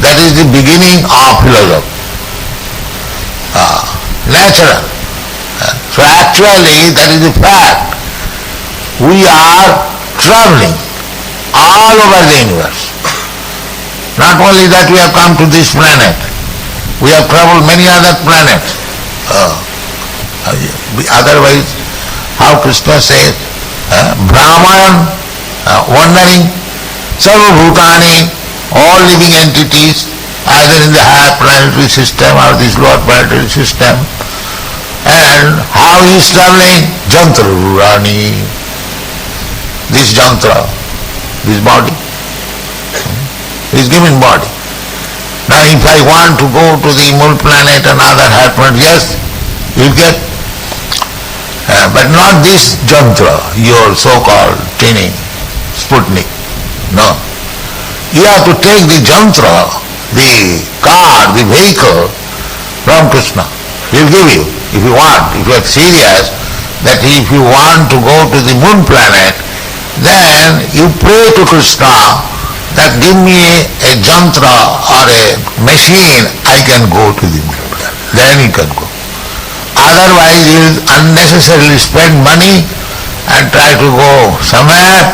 That is the beginning of philosophy. Natural. So actually that is the fact. We are traveling all over the universe. Not only that we have come to this planet, we have traveled many other planets. Otherwise, how Krishna says, Brahman, wandering, sarvabhutani, all living entities, either in the higher planetary system or this lower planetary system. And how he is traveling? Jantra rurani. This jantra, this body, is given body. Now if I want to go to the moon planet and other higher planet, yes, you will get. But not this jantra, your so-called tinny, Sputnik. No. You have to take the jantra, the car, the vehicle from Krishna. He will give you, if you want, if you are serious, that if you want to go to the moon planet, then you pray to Krishna that give me a jantra or a machine, I can go to the moon planet. Then you can go. Otherwise you will unnecessarily spend money and try to go somewhere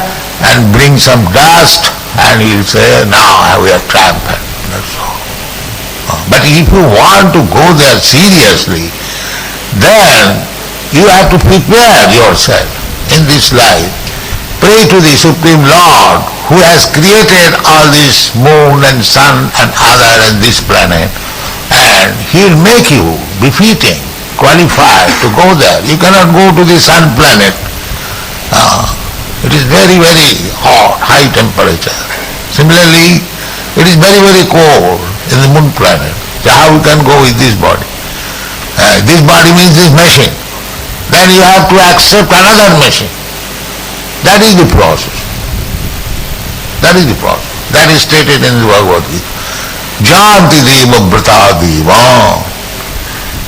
and bring some dust and you will say, now we are trapped. That's all. But if you want to go there seriously, then you have to prepare yourself in this life. Pray to the Supreme Lord who has created all this moon and sun and other and this planet, and he will make you befitting, qualified to go there. You cannot go to the sun planet. It is very, very hot, high temperature. Similarly, it is very, very cold in the moon planet. So how we can go with this body? This body means this machine. Then you have to accept another machine. That is the process. That is the process. That is stated in the Bhagavad Gita. Janti deva brata deva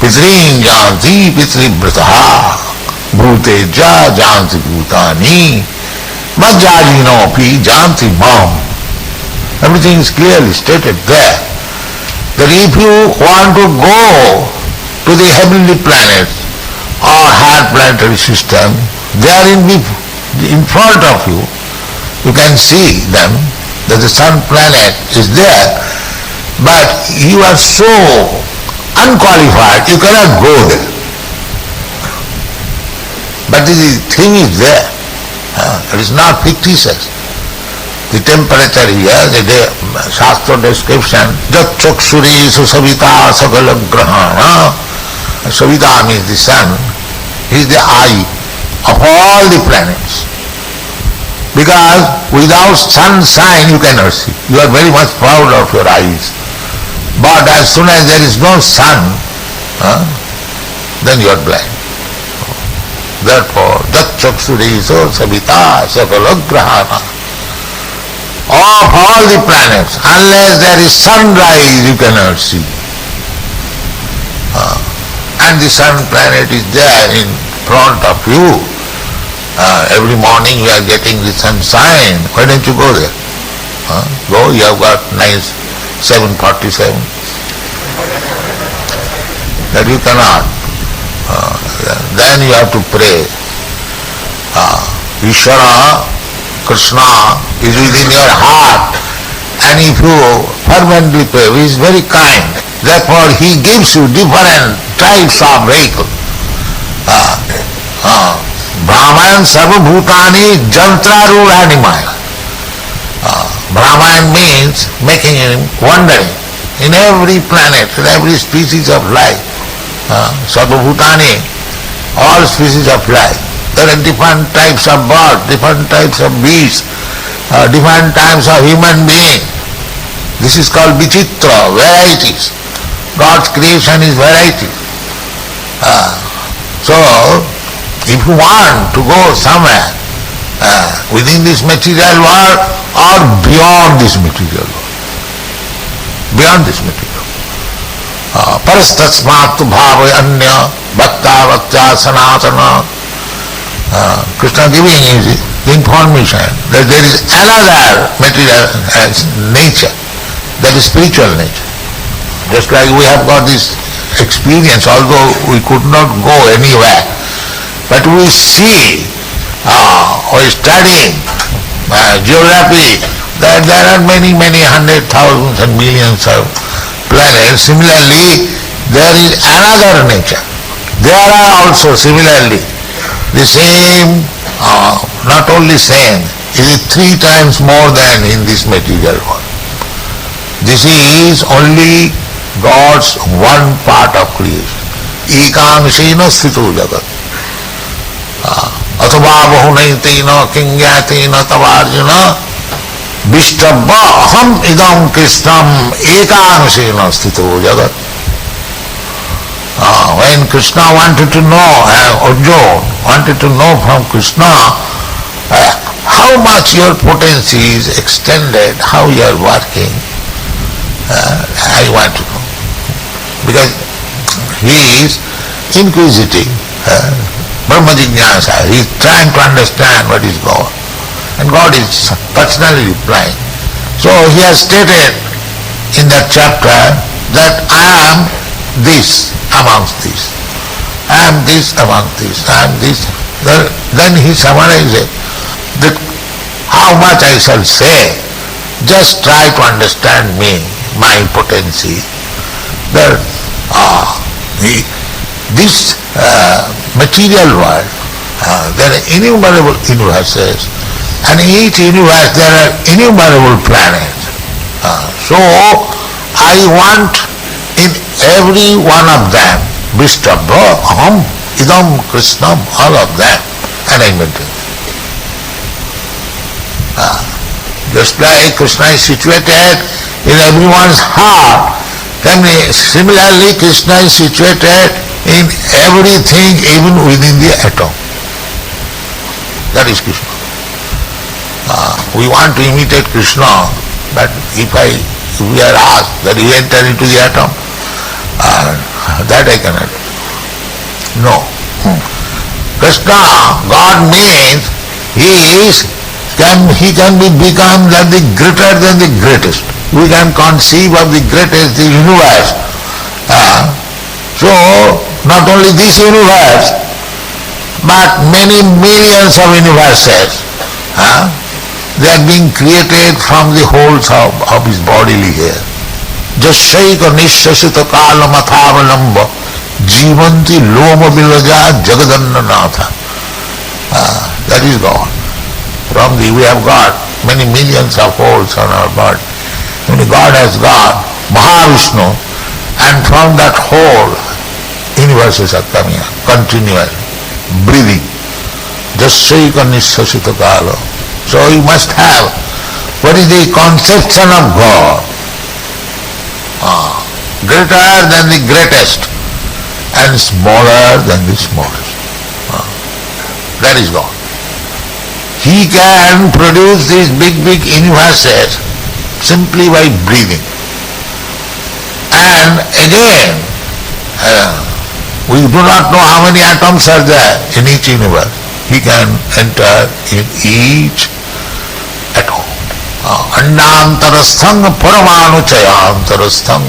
pitrin janti pitribrataha bhute ja janti bhutani majjajino pi janti mam. Everything is clearly stated there. That if you want to go to the heavenly planets or higher planetary system, they are in front of you. You can see them, that the sun planet is there, but you are so unqualified, you cannot go there. But the thing is there. It is not fictitious. The temperature here, the Shastra description, Jat Chakshuresu Savita Sakala Grahana. Savita means the sun. He is the eye of all the planets. Because without sunshine you cannot see. You are very much proud of your eyes. But as soon as there is no sun, then you are blind. Therefore, Jat Chakshuresu Savita Sakala Grahana. Of all the planets, unless there is sunrise, you cannot see. And the sun planet is there in front of you. Every morning you are getting the sunshine. Why don't you go there? Go, you have got nice 747. That you cannot. Then you have to pray. Ishvara, Krishna is within your heart, and if you fervently pray, he is very kind. Therefore he gives you different types of vehicles. Brahman sarva bhutani jantrarudhani maya. Brahman means making him wandering in every planet, in every species of life. Sarva bhutani, all species of life. There are different types of birds, different types of beasts, different types of human beings. This is called vichitra, varieties. God's creation is variety. So, if you want to go somewhere within this material world or beyond this material world, beyond this material, parastatsmat bhava anya bhakta bhakta sanatana. Krishna giving you the information that there is another material nature, that is spiritual nature. Just like we have got this experience, although we could not go anywhere, but we see or studying geography that there are many hundred thousands and millions of planets. Similarly, there is another nature. There are also similarly the same, not only same, it is 3 times more than in this material world. This is only God's one part of creation. Ekangsena sthito jagat. Atava bahunaitena kingyatena tavarjuna vishtabha aham idam krishnam ekangsena sthito jagat. When Krishna wanted to know, Arjuna wanted to know from Krishna how much your potency is extended, how you are working, I want to know. Because he is inquisitive, Brahma Jignasa, he is trying to understand what is God. And God is personally replying. So he has stated in that chapter that I am this amongst this. I am this amongst this. I am this. Then he summarizes that how much I shall say. Just try to understand me, my potency. That this material world, there are innumerable universes, and in each universe there are innumerable planets. So I want in every one of them, Vishtabha, Aham, Idam, Krishnam, all of them, and I maintain. Just like Krishna is situated in everyone's heart, similarly Krishna is situated in everything, even within the atom. That is Krishna. We want to imitate Krishna, but if we are asked that we enter into the atom, that I cannot. No. Krishna, God means He can be become the greater than the greatest. We can conceive of the greatest, the universe. So, not only this universe, but many millions of universes, they are being created from the holes of his bodily hair. Jashaika nishashita kala mathavalamba jivanti loma bilaja jagadanna natha. That is God. we have got many millions of holes on our body. Only God has got Mahavishnu, and from that hole universes are coming up, continual, breathing. Jasyaika nissasita kala. So you must have what is the conception of God. Greater than the greatest and smaller than the smallest. That is God. He can produce these big universes simply by breathing. And again, we do not know how many atoms are there in each universe. He can enter in each atom. Andantarasthang paramanuchayantarasthang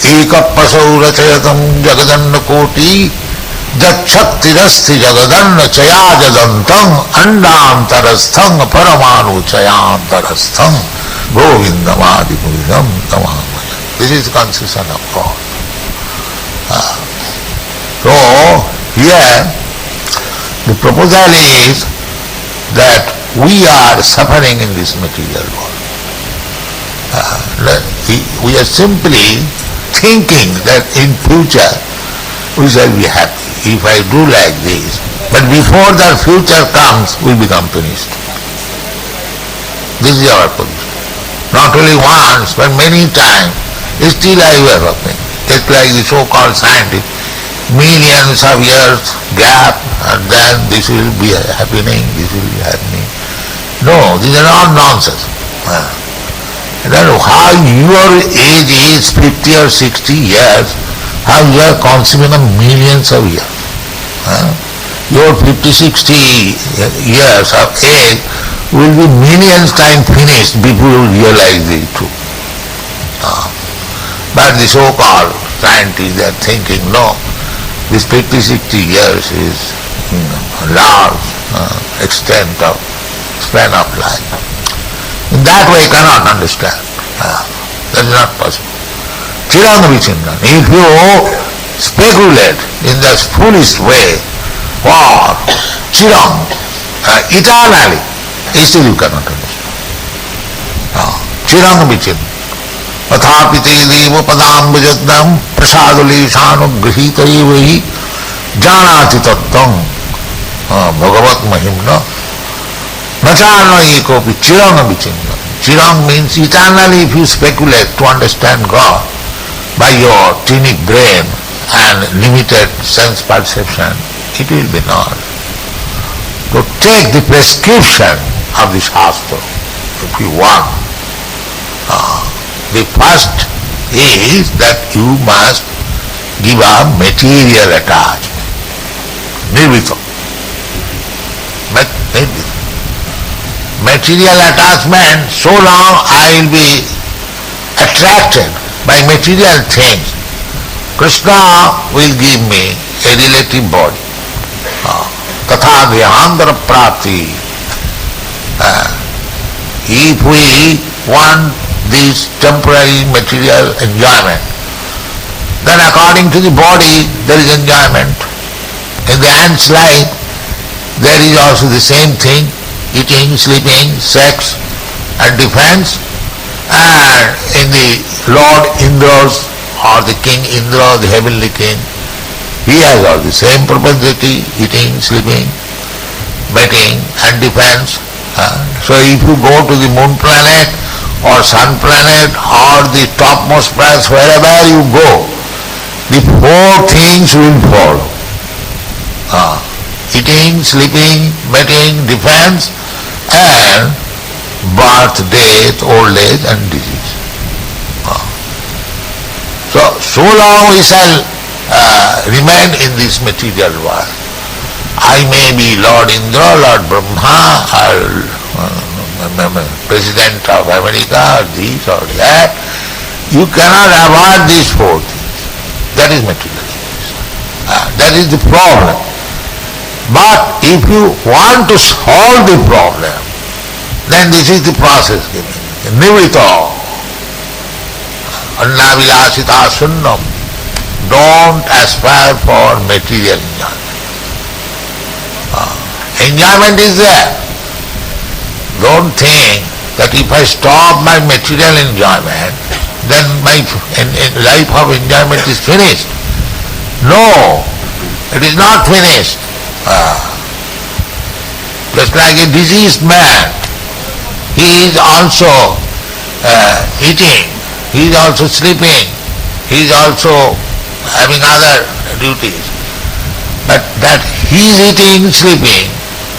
ekapasau rachayatam jagadanna koti jachaktirasti jagadanna chayajadantam andantarasthang paramanuchayantarasthang govindamadi puridam tamamaya. This is the conception of God. So here the proposal is that we are suffering in this material world. We are simply thinking that in future we shall be happy if I do like this. But before that future comes, we become finished. This is our position. Not only once, but many times. Still I were suffering. Just like the so-called scientists, millions of years gap, and then this will be happening, this will be happening. No, these are all nonsense. I don't know how your age is 50 or 60 years, how you are consuming millions of years. Your 50, 60 years of age will be millions times finished before you realize the truth. But the so-called scientists, they are thinking, no, this 50, 60 years is large extent of span of life. In that way, you cannot understand. That is not possible. Chirang vichindan. If you speculate in the foolish way for chirang, eternally, still you cannot understand. Chirang vichindan. Athapite deva padambujadam prasaduleshanugrihita evahi janati tattam bhagavat mahimna. Nachana ekopi chirang vichindan. Chirang means eternally. If you speculate to understand God by your tiny brain and limited sense perception, it will be not. So take the prescription of the Shastra if you want. The first is that you must give up material attachment. Nirvita. Material attachment, so long I will be attracted by material things. Krishna will give me a relative body. Tatha vyandara prapti. If we want this temporary material enjoyment, then according to the body there is enjoyment. In the ant's life there is also the same thing. Eating, sleeping, sex and defense. And in the Lord Indra's or the King Indra, the heavenly king, he has all the same propensity, eating, sleeping, mating and defense. So if you go to the moon planet or sun planet or the topmost planets, wherever you go, the four things will follow. Eating, sleeping, mating, defense, and birth, death, old age and disease. So long we shall remain in this material world. I may be Lord Indra, Lord Brahma, or President of America, or this or that. You cannot avoid these four things. That is materialism. That is the problem. But if you want to solve the problem, then this is the process given. Nivito. Annavilasita sunnam. Don't aspire for material enjoyment. Enjoyment is there. Don't think that if I stop my material enjoyment, then my life of enjoyment is finished. No, it is not finished. Just like a diseased man, he is also eating, he is also sleeping, he is also having other duties. But that he is eating, sleeping,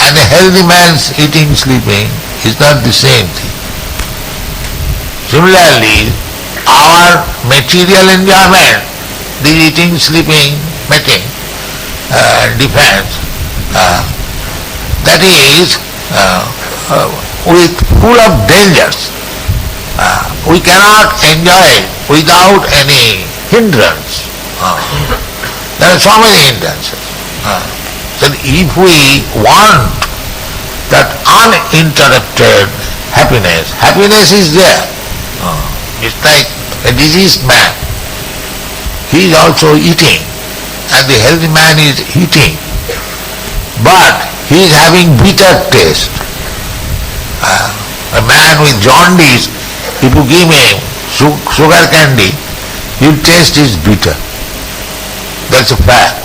and a healthy man's eating, sleeping is not the same thing. Similarly, our material enjoyment, the eating, sleeping, mating, defense, that is with full of dangers. We cannot enjoy it without any hindrance. There are so many hindrances. Then if we want that uninterrupted happiness, happiness is there. It's like a diseased man. He is also eating, and the healthy man is eating, but he is having bitter taste. A man with jaundice, if you give him sugar candy, his taste is bitter. That's a fact.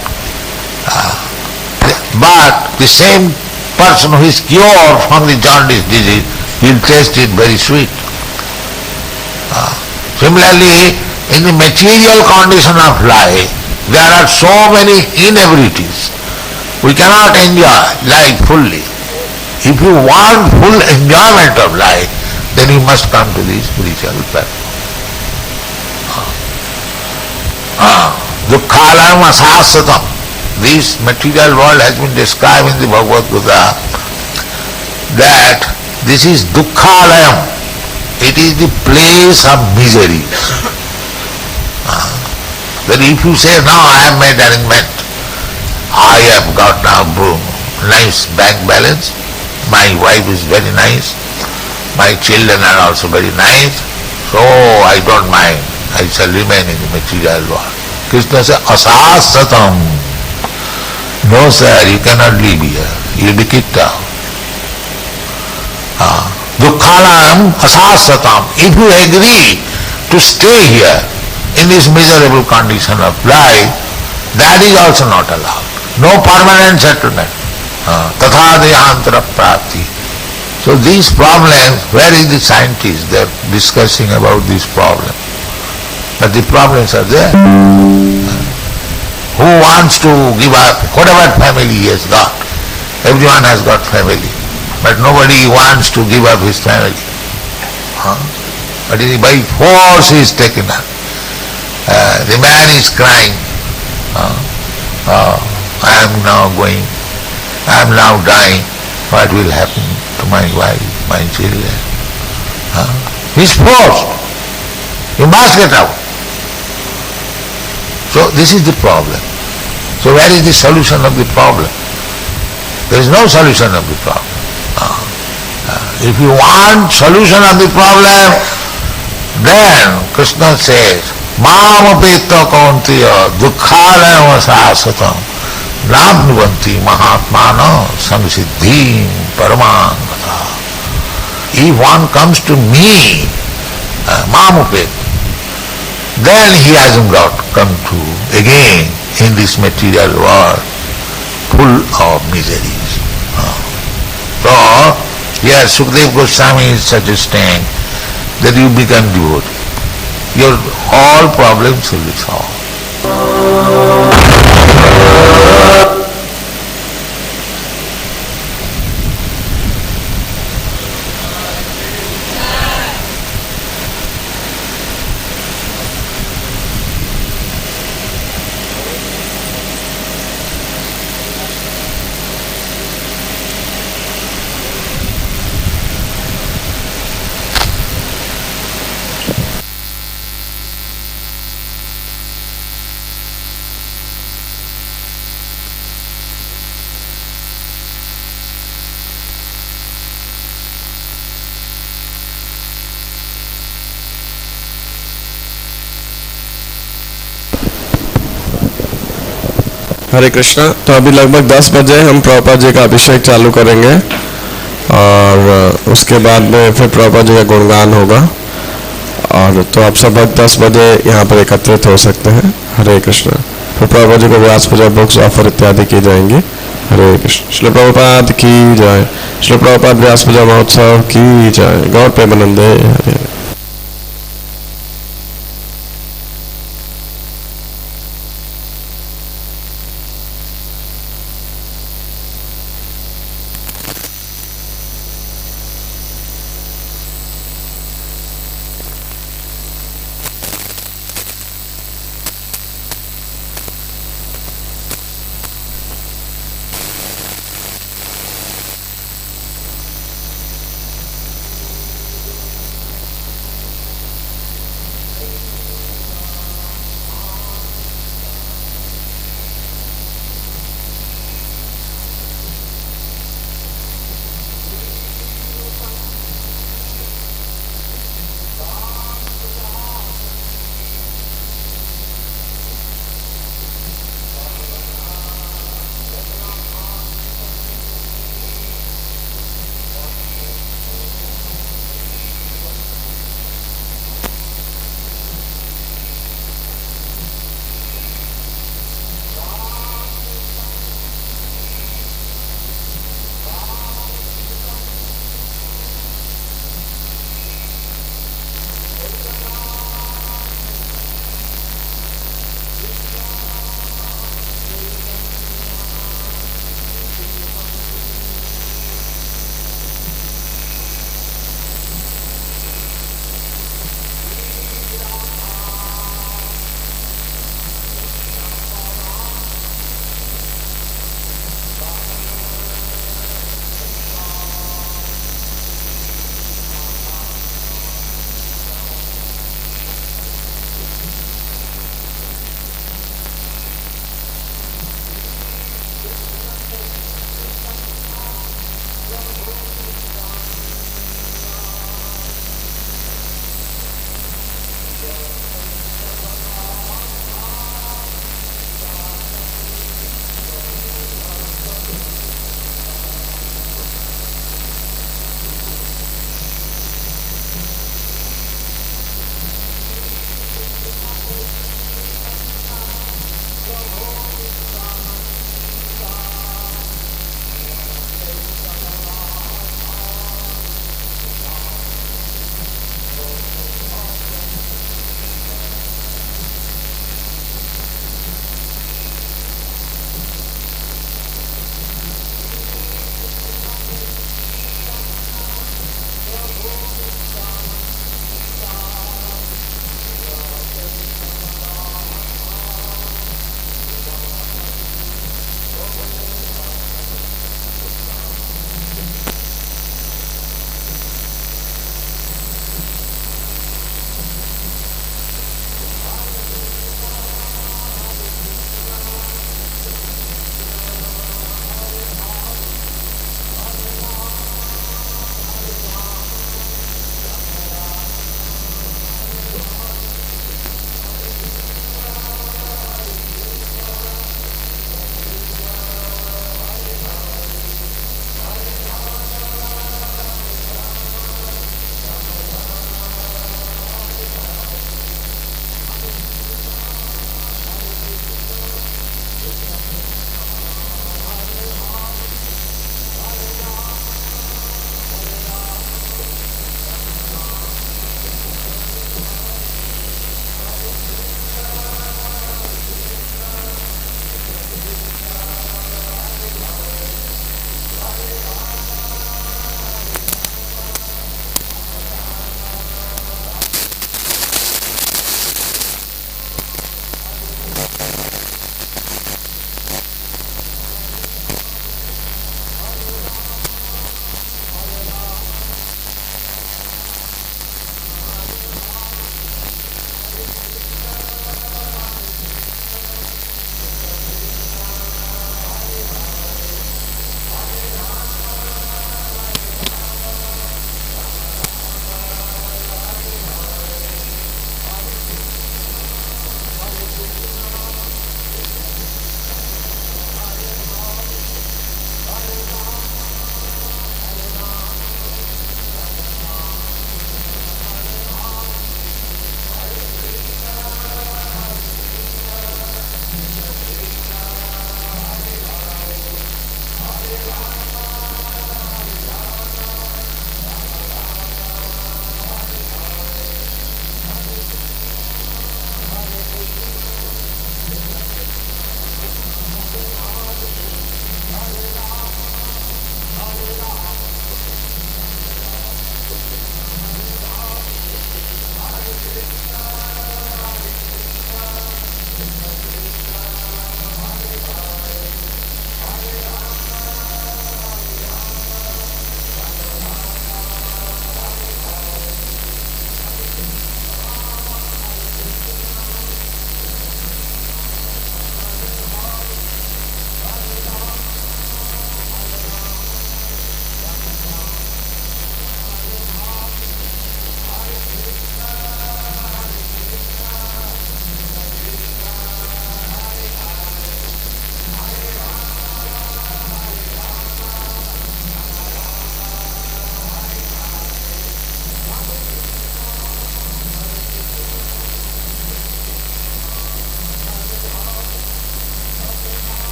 But the same person who is cured from the jaundice disease, he'll taste it very sweet. Similarly, in the material condition of life, there are so many inevitabilities. We cannot enjoy life fully. If you want full enjoyment of life, then you must come to the spiritual platform. Dukkhalayam asasatam. This material world has been described in the Bhagavad Gita that this is dukkhalayam. It is the place of misery. Then if you say, no, I have made arrangement, I have got now nice bank balance, my wife is very nice, my children are also very nice, so I don't mind, I shall remain in the material world. Krishna says, asasatam. No sir, you cannot live here, you will be kicked out. Dukkhalayam asasatam. If you agree to stay here in this miserable condition of life, that is also not allowed. No permanent settlement. Tatha dehantara prapti. So these problems, where is the scientist? They are discussing about these problems. But the problems are there. Who wants to give up whatever family he has got? Everyone has got family. But nobody wants to give up his family. But by force he is taken up. The man is crying, I am now going, I am now dying, what will happen to my wife, my children? He is forced. You must get out. So this is the problem. So where is the solution of the problem? There is no solution of the problem. If you want solution of the problem, then Krishna says, Mam apeta kaunteya dukkhalayam asasatam nabnuvanti mahatmana samsiddhim paramangata. If one comes to me, Mam apeta, then he hasn't got come to again in this material world full of miseries. So here Sukadeva Goswami is suggesting that you become devotee. Your all problems will be solved.
हरे कृष्णा। तो अभी लगभग 10 बजे हम प्रभुपाद जी का अभिषेक चालू करेंगे और उसके बाद में फिर प्रभुपाद जी का गुणगान होगा। और तो आप सब भक्त 10 बजे यहाँ पर एकत्रित हो सकते हैं। हरे कृष्णा। फिर प्रभुपाद जी को व्यासपूजा बुक्स ऑफर इत्यादि की जाएंगी। हरे कृष्ण। श्रील प्रभुपाद की जय। श्रील प्रभुपाद व्यासपूजा महोत्सव की जय। गौर प्रेमानंदे हरे।